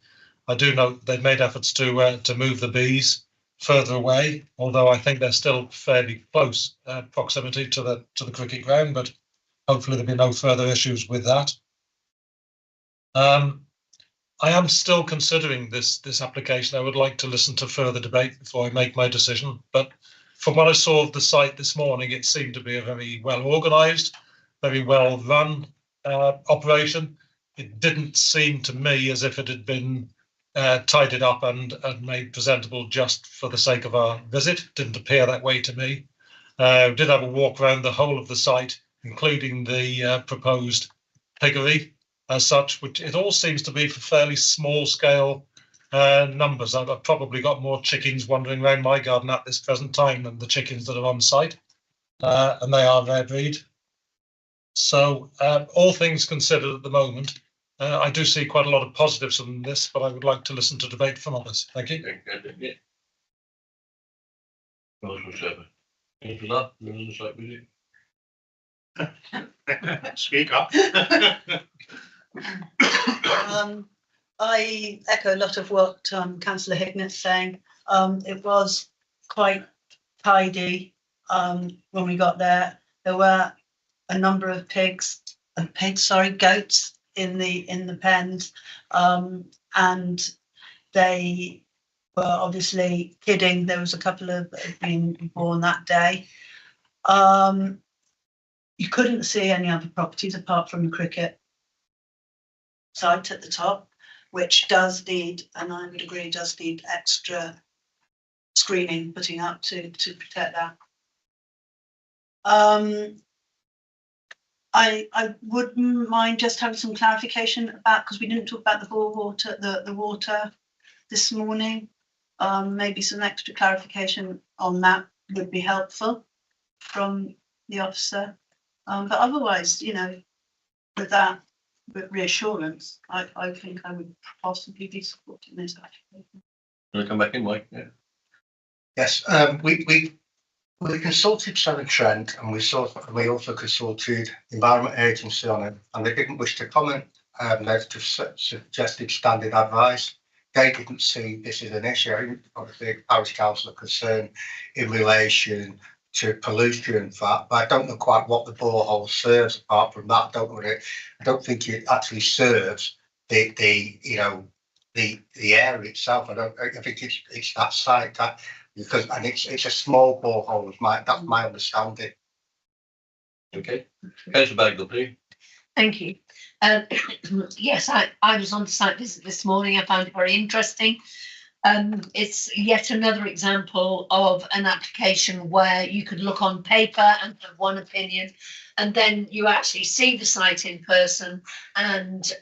I do note they've made efforts to move the bees further away, although I think they're still fairly close proximity to the cricket ground, but hopefully there'll be no further issues with that. I am still considering this application. I would like to listen to further debate before I make my decision, but from what I saw of the site this morning, it seemed to be a very well organised, very well run operation. It didn't seem to me as if it had been tidied up and made presentable just for the sake of our visit. Didn't appear that way to me. We did have a walk around the whole of the site, including the proposed piggery as such, which it all seems to be for fairly small scale numbers. I've probably got more chickens wandering around my garden at this present time than the chickens that are on site, and they are rare breed. So all things considered at the moment, I do see quite a lot of positives from this, but I would like to listen to debate from others. Thank you. Speak up. I echo a lot of what Councillor Hignett saying. It was quite tidy when we got there. There were a number of goats in the pens, and they were obviously kidding. There was a couple of being born that day. You couldn't see any other properties apart from the cricket site at the top, which does need, and I would agree, does need extra screening putting up to protect that. I wouldn't mind just having some clarification about, because we didn't talk about the bore water, the water this morning. Maybe some extra clarification on that would be helpful from the officer. But otherwise, you know, with that reassurance, I think I would possibly be supporting this application. Can I come back in, Mike? Yeah. Yes, we consulted Severn Trent, and we also consulted Environment Agency on it, and they didn't wish to comment. They just suggested standard advice. They didn't see this as an issue. Obviously, Parish Council are concerned in relation to pollution, but I don't know quite what the borehole serves apart from that. I don't think it actually serves the area itself. I think it's that site that, because, and it's a small borehole. That's my understanding. Okay, Councillor Bagwell, please. Thank you. Yes, I was on the site visit this morning. I found it very interesting. It's yet another example of an application where you could look on paper and have one opinion, and then you actually see the site in person, and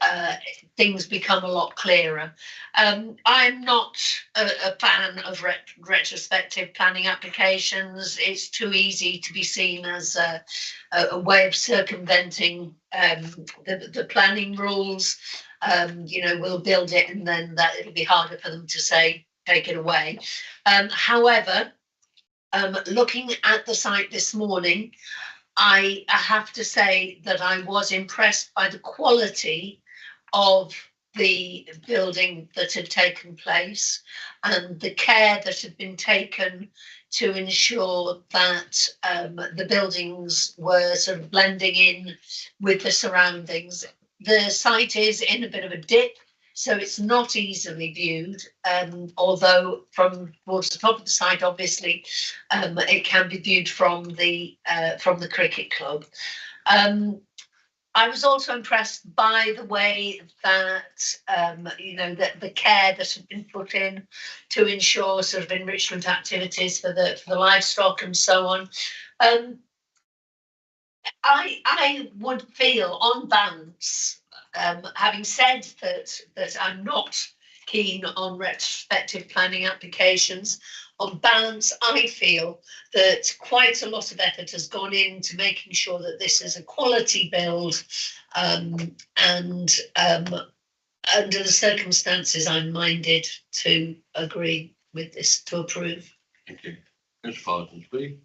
things become a lot clearer. I'm not a fan of retrospective planning applications. It's too easy to be seen as a way of circumventing the planning rules. We'll build it, and then that it'll be harder for them to say, take it away. However, looking at the site this morning, I have to say that I was impressed by the quality of the building that had taken place and the care that had been taken to ensure that the buildings were sort of blending in with the surroundings. The site is in a bit of a dip, so it's not easily viewed, although from towards the top of the site, obviously, it can be viewed from the cricket club. I was also impressed by the way that, that the care that had been put in to ensure sort of enrichment activities for the livestock and so on. I would feel on balance, having said that I'm not keen on retrospective planning applications, on balance, I feel that quite a lot of effort has gone into making sure that this is a quality build, and under the circumstances, I'm minded to agree with this, to approve. Thank you. Mr. Farton, please.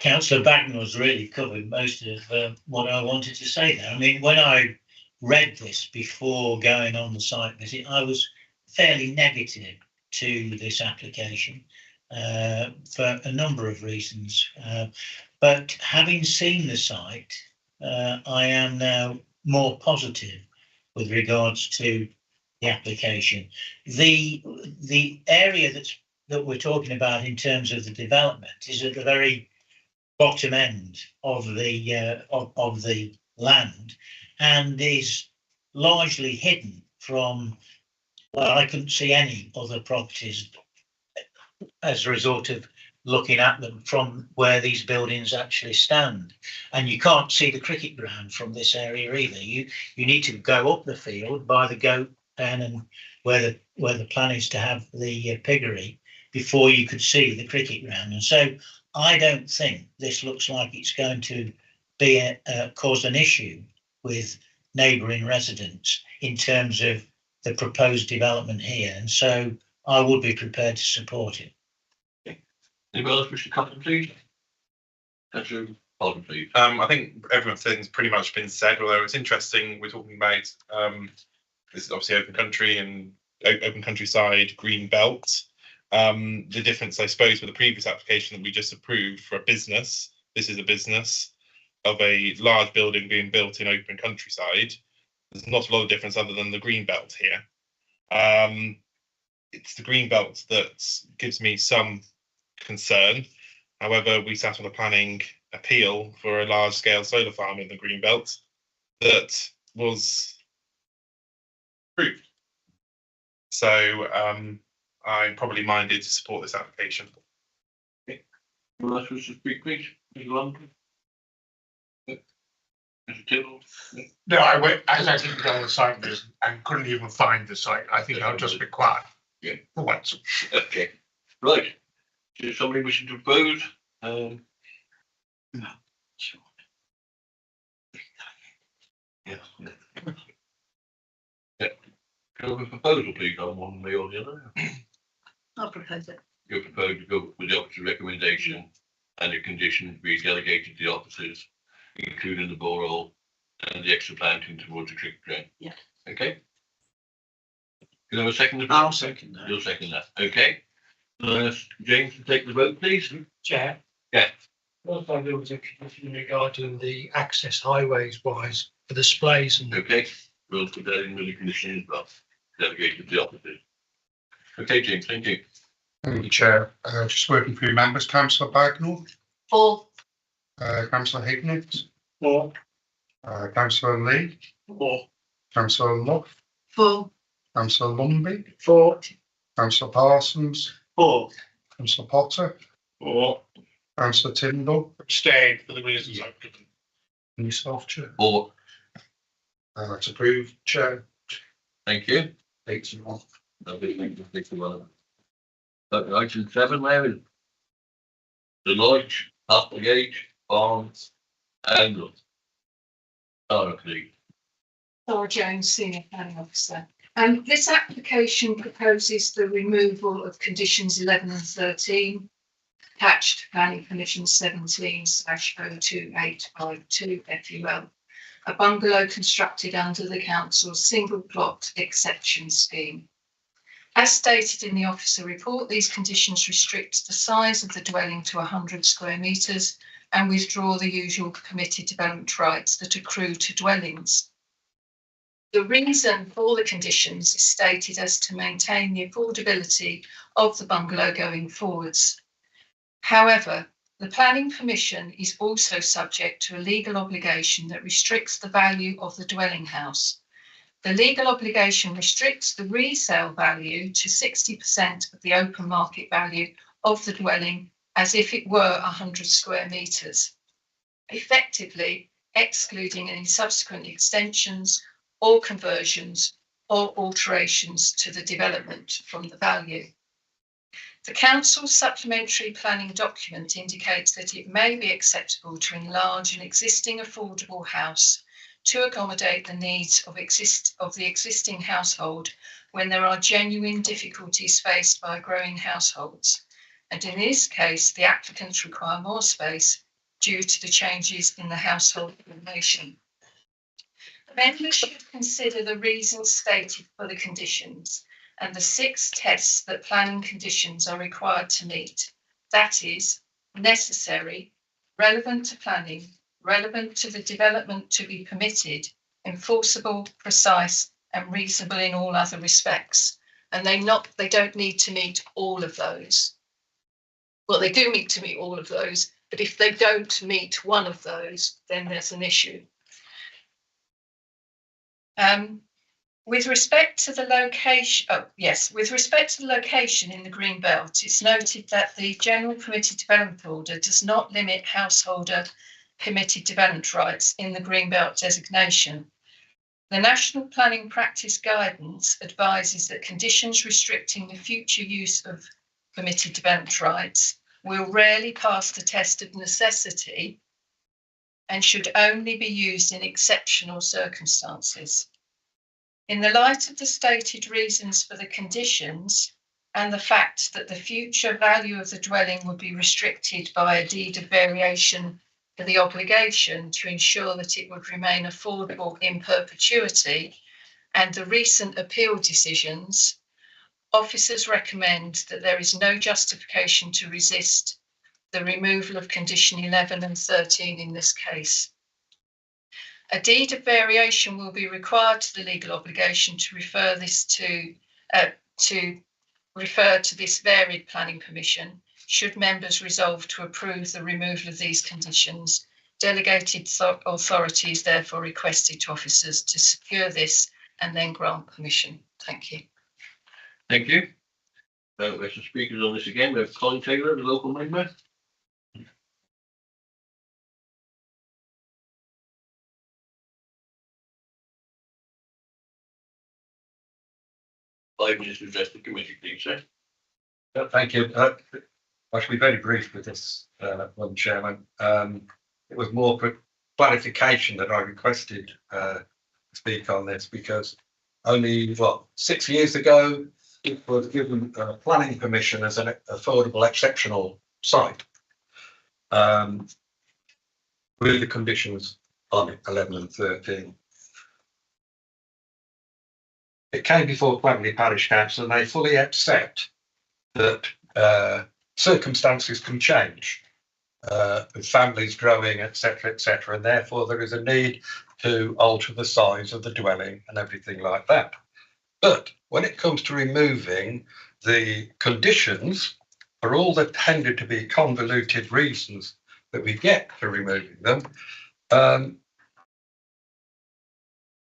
Councillor Bagnall's really covered most of what I wanted to say there. I mean, when I read this before going on the site visit, I was fairly negative to this application for a number of reasons. But having seen the site, I am now more positive with regards to the application. The area that we're talking about in terms of the development is at the very bottom end of the land, and is largely hidden from, well, I couldn't see any other properties as a result of looking at them from where these buildings actually stand. And you can't see the cricket ground from this area either. You need to go up the field by the goat pen and where the plan is to have the piggery before you could see the cricket ground. And so I don't think this looks like it's going to be cause an issue with neighbouring residents in terms of the proposed development here. And so I would be prepared to support it. Anybody else wish to comment, please? Councillor Holden, please. I think everything's pretty much been said, although it's interesting, we're talking about this is obviously open country and open countryside, green belt. The difference, I suppose, with the previous application that we just approved for a business, this is a business of a large building being built in open countryside. There's not a lot of difference other than the green belt here. It's the green belt that gives me some concern. However, we sat on a planning appeal for a large scale solar farm in the green belt that was approved. So I'm probably minded to support this application. Okay. Who else wish to speak, please? Mr. London? Mr. Tittle? No, I didn't go on the site visit and couldn't even find the site. I think I'll just be quiet. Yeah. For once. Okay. Right. Is somebody wishing to propose? Sure. Yeah. Yeah. Can I have a proposal, please, on one way or the other? I'll propose it. You propose to go with the officer's recommendation and the conditions be delegated to the officers, including the borehole and the extra planting towards the cricket ground. Yeah. Okay. Can I have a second? I'll second that. You'll second that. Okay. James, to take the vote, please. Chair. Yeah. Well, there was a condition regarding the access highways wise for the displays and. Okay. We'll put that in with the condition as well. Delegated to the officers. Okay, James, thank you. Thank you, Chair. Just working through members, Councillor Bagnall, 4, Councillor Hignett, 4. Councillor Lee, 4. Councillor Luff, 4. Councillor Lumby, 4. Councillor Parsons, 4. Councillor Potter, 4. Councillor Tyndall, Abstain for the reasons I've given. and yourself, Chair. 4. That's approved, Chair. Thank you. 81. Lovely, thank you. Thank you, well. Item 7, Larry. The lodge, Foregate, Barnes, and Sarah, please. Laura Jones, Senior Planning Officer. This application proposes the removal of conditions 11 and 13, attached to Planning Permission 17/02852 FUL, a bungalow constructed under the council's single plot exception scheme. As stated in the officer report, these conditions restrict the size of the dwelling to 100 square metres and withdraw the usual permitted development rights that accrue to dwellings. The reason for the conditions is stated as to maintain the affordability of the bungalow going forwards. However, the planning permission is also subject to a legal obligation that restricts the value of the dwelling house. The legal obligation restricts the resale value to 60% of the open market value of the dwelling as if it were 100 square metres, effectively excluding any subsequent extensions or conversions or alterations to the development from the value. The council's supplementary planning document indicates that it may be acceptable to enlarge an existing affordable house to accommodate the needs of the existing household when there are genuine difficulties faced by growing households. And in this case, the applicants require more space due to the changes in the household formation. Members should consider the reasons stated for the conditions and the 6 tests that planning conditions are required to meet. That is, necessary, relevant to planning, relevant to the development to be permitted, enforceable, precise, and reasonable in all other respects. And they don't need to meet all of those. Well, they do need to meet all of those, but if they don't meet one of those, then there's an issue. With respect to the location, with respect to the location in the Green Belt, it's noted that the General Permitted Development Order does not limit householder permitted development rights in the Green Belt designation. The National Planning Practice Guidance advises that conditions restricting the future use of permitted development rights will rarely pass the test of necessity and should only be used in exceptional circumstances. In the light of the stated reasons for the conditions and the fact that the future value of the dwelling would be restricted by a deed of variation for the obligation to ensure that it would remain affordable in perpetuity, and the recent appeal decisions, officers recommend that there is no justification to resist the removal of condition 11 and 13 in this case. A deed of variation will be required to the legal obligation to refer this to this varied planning permission should members resolve to approve the removal of these conditions. Delegated authority is therefore requested to officers to secure this and then grant permission. Thank you. Thank you. We have some speakers on this again. We have Colin Taylor, the local member. Five minutes to address the committee, please, sir. Thank you. I shall be very brief with this, Madam Chairman. It was more for clarification that I requested to speak on this, because only, 6 years ago, it was given planning permission as an affordable exceptional site, with the conditions on it, 11 and 13. It came before Clavely Parish Council, and they fully accept that circumstances can change, with families growing, etc., and therefore there is a need to alter the size of the dwelling and everything like that. But when it comes to removing the conditions, for all the tended to be convoluted reasons that we get for removing them,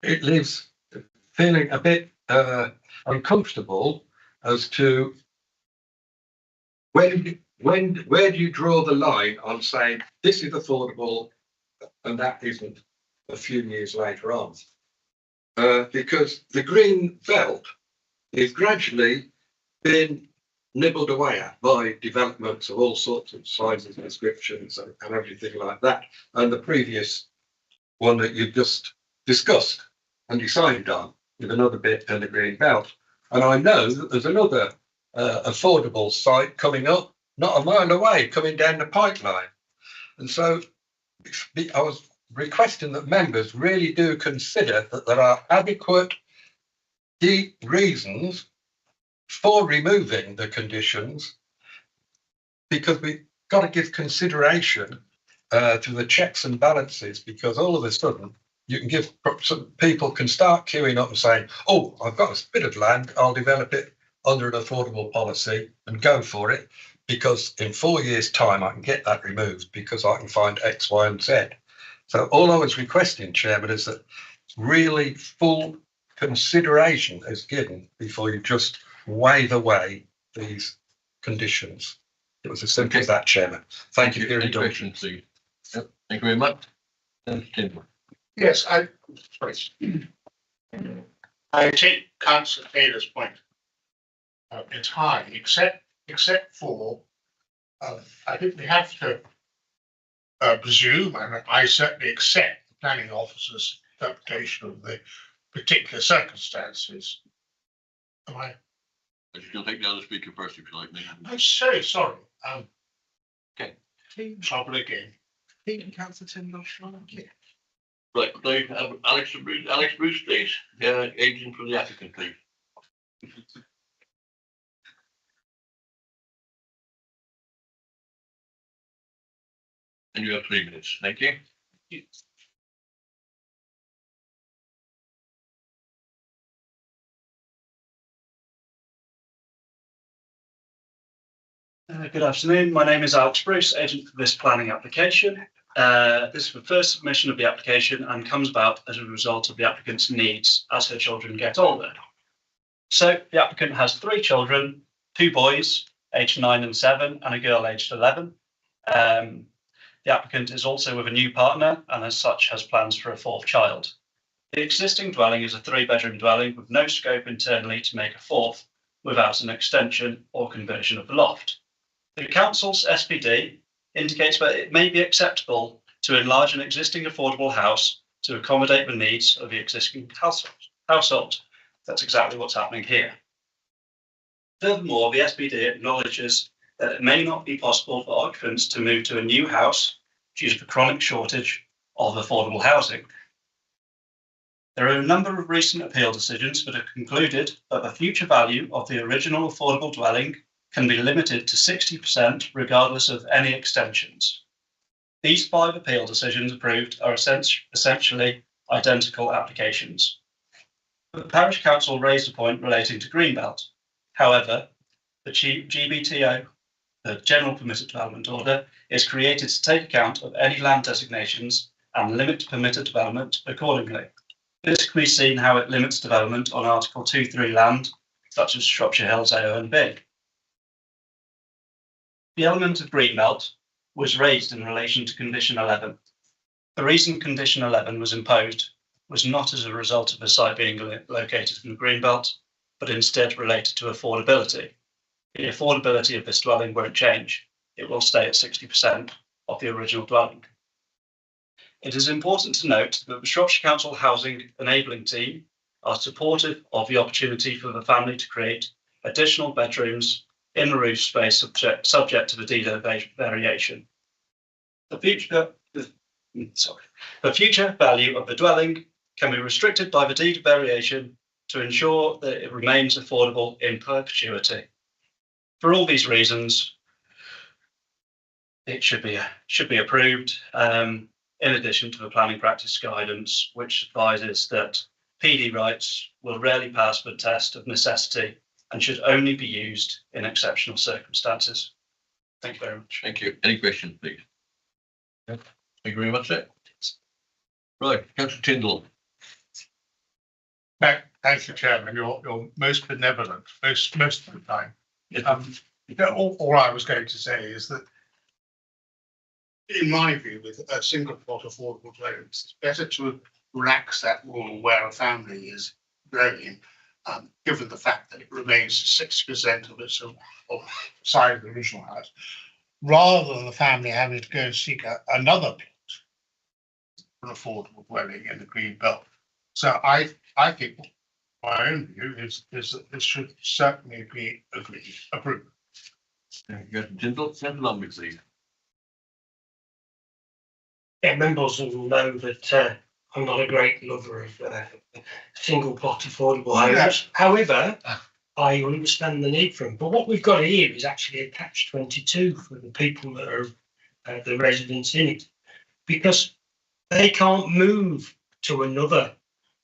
it leaves feeling a bit uncomfortable as to where do you draw the line on saying this is affordable and that isn't a few years later on, because the green belt is gradually being nibbled away at by developments of all sorts of sizes, descriptions and everything like that, and the previous one that you've just discussed and decided on with another bit in the green belt. And I know that there's another affordable site coming up, not a mile away, coming down the pipeline. And so I was requesting that members really do consider that there are adequate, deep reasons for removing the conditions, because we've got to give consideration to the checks and balances, because all of a sudden you can give, some people can start queuing up and saying, oh, I've got a bit of land, I'll develop it under an affordable policy and go for it, because in 4 years' time I can get that removed because I can find X, Y, and Z. So all I was requesting, Chairman, is that really full consideration is given before you just wave away these conditions. It was as simple as that, Chairman. Thank you for your indulgence. Thank you very much. Tim. Yes, I take Councillor Taylor's point entirely, except for I think we have to presume, and I certainly accept the planning officer's interpretation of the particular circumstances. Am I? You can take the other speaker first if you like. I'm so sorry. Okay. Trouble again. Councillor Tyndall. Right, now have Alex Bruce, please, agent for the applicant, please. And you have 3 minutes. Thank you. Good afternoon. My name is Alex Bruce, agent for this planning application. This is the first submission of the application and comes about as a result of the applicant's needs as her children get older. So the applicant has 3 children, 2 boys aged 9 and 7 and a girl aged 11. The applicant is also with a new partner and as such has plans for a 4th child. The existing dwelling is a 3-bedroom dwelling with no scope internally to make a 4th without an extension or conversion of the loft. The council's SPD indicates that it may be acceptable to enlarge an existing affordable house to accommodate the needs of the existing household. That's exactly what's happening here. Furthermore, the SPD acknowledges that it may not be possible for occupants to move to a new house due to the chronic shortage of affordable housing. There are a number of recent appeal decisions that have concluded that the future value of the original affordable dwelling can be limited to 60% regardless of any extensions. These 5 appeal decisions approved are essentially identical applications. The parish council raised a point relating to Greenbelt. However, the GBTO, the General Permitted Development Order, is created to take account of any land designations and limit permitted development accordingly. This can be seen how it limits development on Article 2.3 land, such as Shropshire Hills AO and B. The element of Greenbelt was raised in relation to Condition 11. The reason Condition 11 was imposed was not as a result of the site being located in the Greenbelt, but instead related to affordability. The affordability of this dwelling won't change. It will stay at 60% of the original dwelling. It is important to note that the Shropshire Council Housing Enabling Team are supportive of the opportunity for the family to create additional bedrooms in the roof space subject to the deed variation. The future value of the dwelling can be restricted by the deed variation to ensure that it remains affordable in perpetuity. For all these reasons, it should be approved. In addition to the planning practice guidance, which advises that PD rights will rarely pass the test of necessity and should only be used in exceptional circumstances. Thank you very much. Thank you. Any questions, please? Yeah. Thank you very much, sir. Right, Councillor Tyndall. Thank you, Chairman. You're most benevolent most of the time. All I was going to say is that, in my view, with a single plot affordable dwellings, it's better to relax that rule where a family is growing, given the fact that it remains 60% of its size of the original house, rather than the family having to go and seek another plot for an affordable dwelling in the green belt. So I think my own view is that this should certainly be approved. Thank you, Councillor Tyndall. Councillor Lumley, please. Yeah, members will know that I'm not a great lover of single plot affordable homes. Yes. However, I understand the need for them. But what we've got here is actually a catch-22 for the people that are the residents in it, because they can't move to another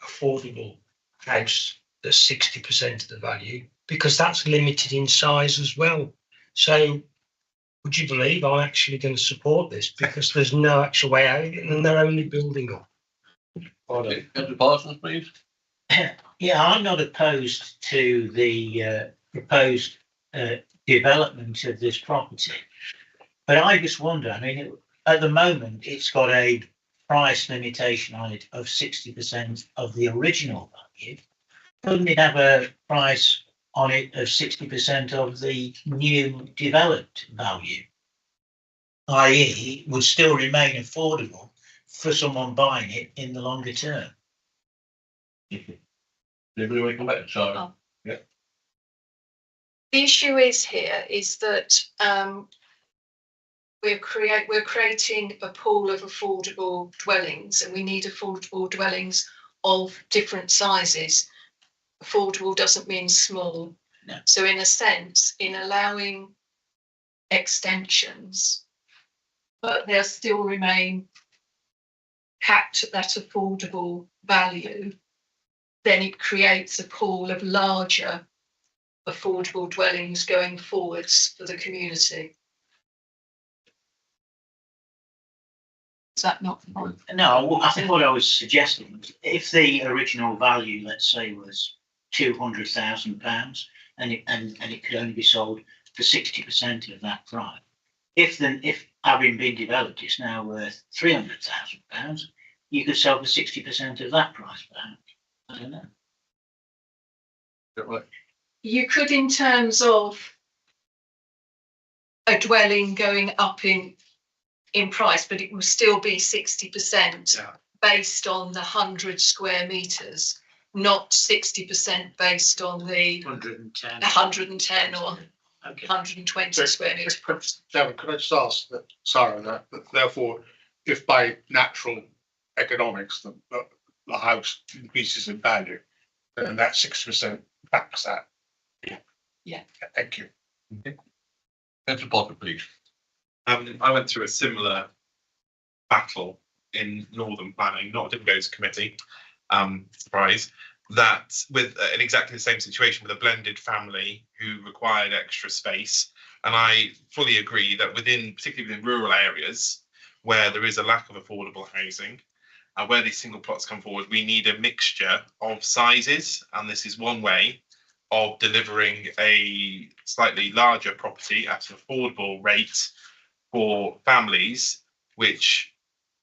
affordable house that's 60% of the value, because that's limited in size as well. So would you believe I'm actually going to support this, because there's no actual way out of it and they're only building up. Councillor Parsons, please. Yeah, I'm not opposed to the proposed development of this property, but I just wonder, I mean, at the moment, it's got a price limitation on it of 60% of the original value. Couldn't it have a price on it of 60% of the new developed value? I.e., would still remain affordable for someone buying it in the longer term. Anybody want to come back to Sarah? Oh. Yeah. The issue is that we're creating a pool of affordable dwellings, and we need affordable dwellings of different sizes. Affordable doesn't mean small. No. So in a sense, in allowing extensions, but they'll still remain capped at that affordable value, then it creates a pool of larger affordable dwellings going forwards for the community. Is that not fine? No, I think what I was suggesting was, if the original value, let's say, was £200,000, and it could only be sold for 60% of that price. If having been developed, it's now worth £300,000, you could sell for 60% of that price, perhaps. I don't know. You could, in terms of a dwelling going up in price, but it will still be 60% based on the 100 square metres, not 60% based on the 110 or 120 square metres. Chairman, could I just ask that, Sarah, that therefore, if by natural economics the house increases in value, then that 6% backs that? Yeah. Thank you. Councillor Potter, please. I went through a similar battle in Northern Planning, didn't go to committee, surprise, that with in exactly the same situation with a blended family who required extra space. And I fully agree that particularly within rural areas where there is a lack of affordable housing, where these single plots come forward, we need a mixture of sizes. And this is one way of delivering a slightly larger property at an affordable rate for families, which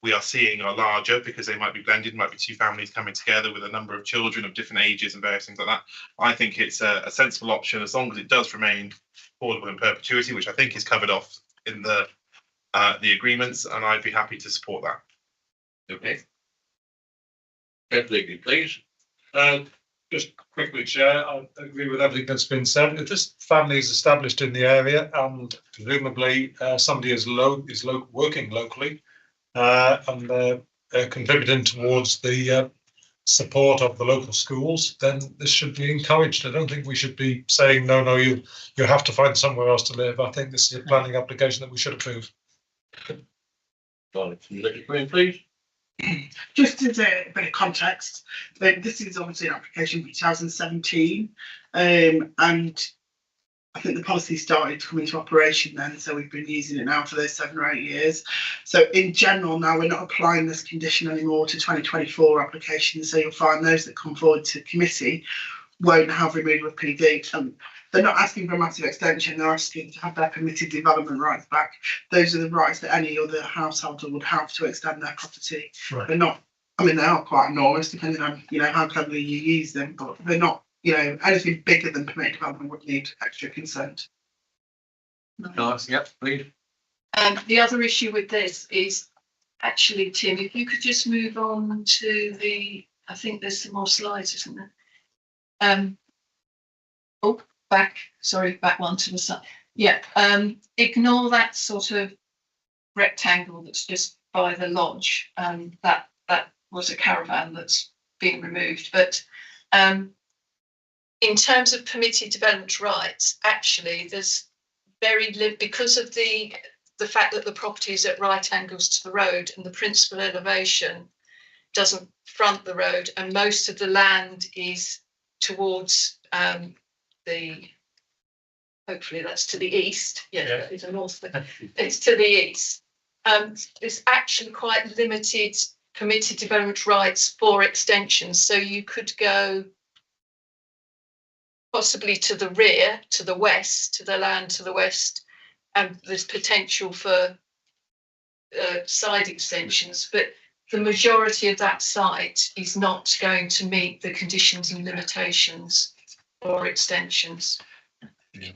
we are seeing are larger because they might be blended, might be two families coming together with a number of children of different ages and various things like that. I think it's a sensible option as long as it does remain affordable in perpetuity, which I think is covered off in the agreements, and I'd be happy to support that. Okay. Legally, please. Just quickly, Chair, I agree with everything that's been said. If this family is established in the area and presumably somebody is working locally and they're contributing towards the support of the local schools, then this should be encouraged. I don't think we should be saying, no, you have to find somewhere else to live. I think this is a planning application that we should approve. Please. Just as a bit of context, this is obviously an application for 2017, and I think the policy started to come into operation then, so we've been using it now for those 7 or 8 years. So in general, now we're not applying this condition anymore to 2024 applications, so you'll find those that come forward to committee won't have removal of PV. They're not asking for a massive extension, they're asking to have their permitted development rights back. Those are the rights that any other householder would have to extend their property. Right. They're not, I mean, they are quite enormous depending on, how cleverly you use them, but they're not, anything bigger than permitted development would need extra consent. Nice, yep, please. The other issue with this is actually, Tim, if you could just move on to I think there's some more slides, isn't there? Back one to the side. Yeah, ignore that sort of rectangle that's just by the lodge. That was a caravan that's being removed. But in terms of permitted development rights, actually, there's because of the fact that the property is at right angles to the road and the principal elevation doesn't front the road, and most of the land is towards hopefully that's to the east. Yeah. It's a north. It's to the east. There's actually quite limited permitted development rights for extensions. So you could go possibly to the rear, to the west, to the land to the west, and there's potential for side extensions. But the majority of that site is not going to meet the conditions and limitations for extensions. Yeah,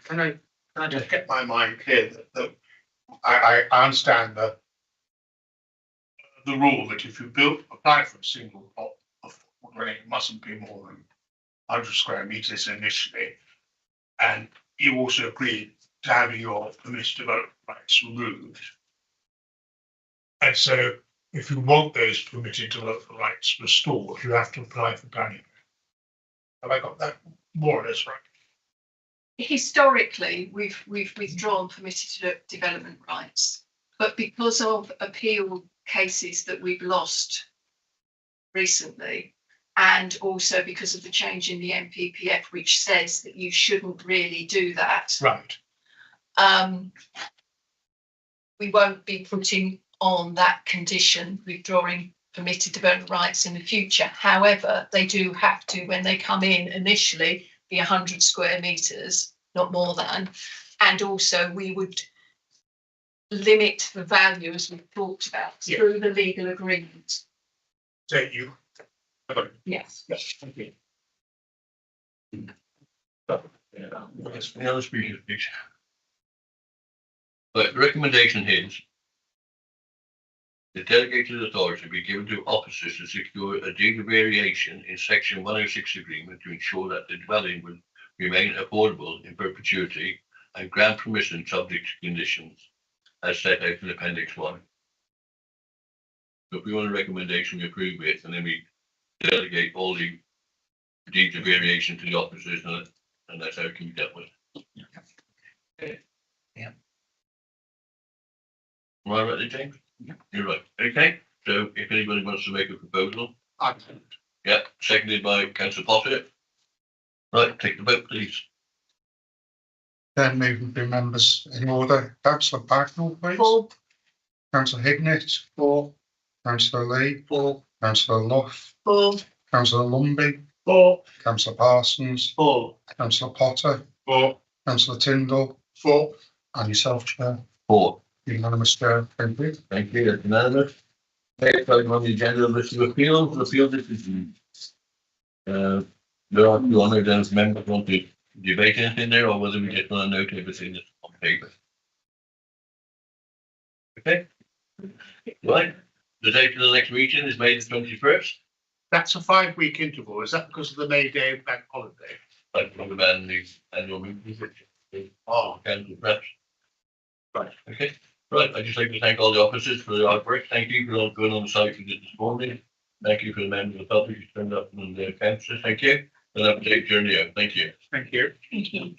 can I just get my mind clear that I understand the rule that if you apply for a single plot of it mustn't be more than 100 square meters initially, and you also agree to having your permitted development rights removed. And so if you want those permitted development rights restored, you have to apply for planning. Have I got that more or less right? Historically, we've withdrawn permitted development rights, but because of appeal cases that we've lost recently, and also because of the change in the NPPF, which says that you shouldn't really do that. Right. We won't be putting on that condition, withdrawing permitted development rights in the future. However, they do have to, when they come in initially, be 100 square metres, not more than. And also we would limit the value as we've talked about Yeah. through the legal agreement. So you. Yes. Thank you. Any other speakers, please? But recommendation here is the delegated authority be given to officers to secure a deed of variation in section 106 agreement to ensure that the dwelling will remain affordable in perpetuity and grant permission subject to conditions as set out in appendix 1. So if we want a recommendation, we approve it, and then we delegate all the deeds of variation to the officers, and that's how it can be dealt with. Okay. Yeah. Am I right there, James? You're right. Okay, so if anybody wants to make a proposal. Yeah, seconded by councillor Potter. Right, take the vote, please. Then moving through members in order. Councillor Bagnall, please. 4. Councillor Hignett. 4. Councillor Lee. 4. Councillor Luff. 4. Councillor Lumby. 4. Councillor Parsons. 4. Councillor Potter. 4. Councillor Tyndall. 4. And yourself, Chair. 4. Unanimous, Chair. Thank you. Thank you, that's unanimous. Next item on the agenda, list of appeals, appeal decisions. There are 2 honoured as members want to debate anything there, or whether we just want to note everything that's on paper. Okay. Right, the date of the next meeting is May the 21st. That's a 5-week interval. Is that because of the May Day bank holiday? Like from the annual meeting. Oh, council perhaps. Right, okay. Right, I'd just like to thank all the officers for the hard work. Thank you for all going on the site with it this morning. Thank you for the members of the public who turned up and the councillors. Thank you. And have a safe journey out. Thank you. Thank you. Thank you.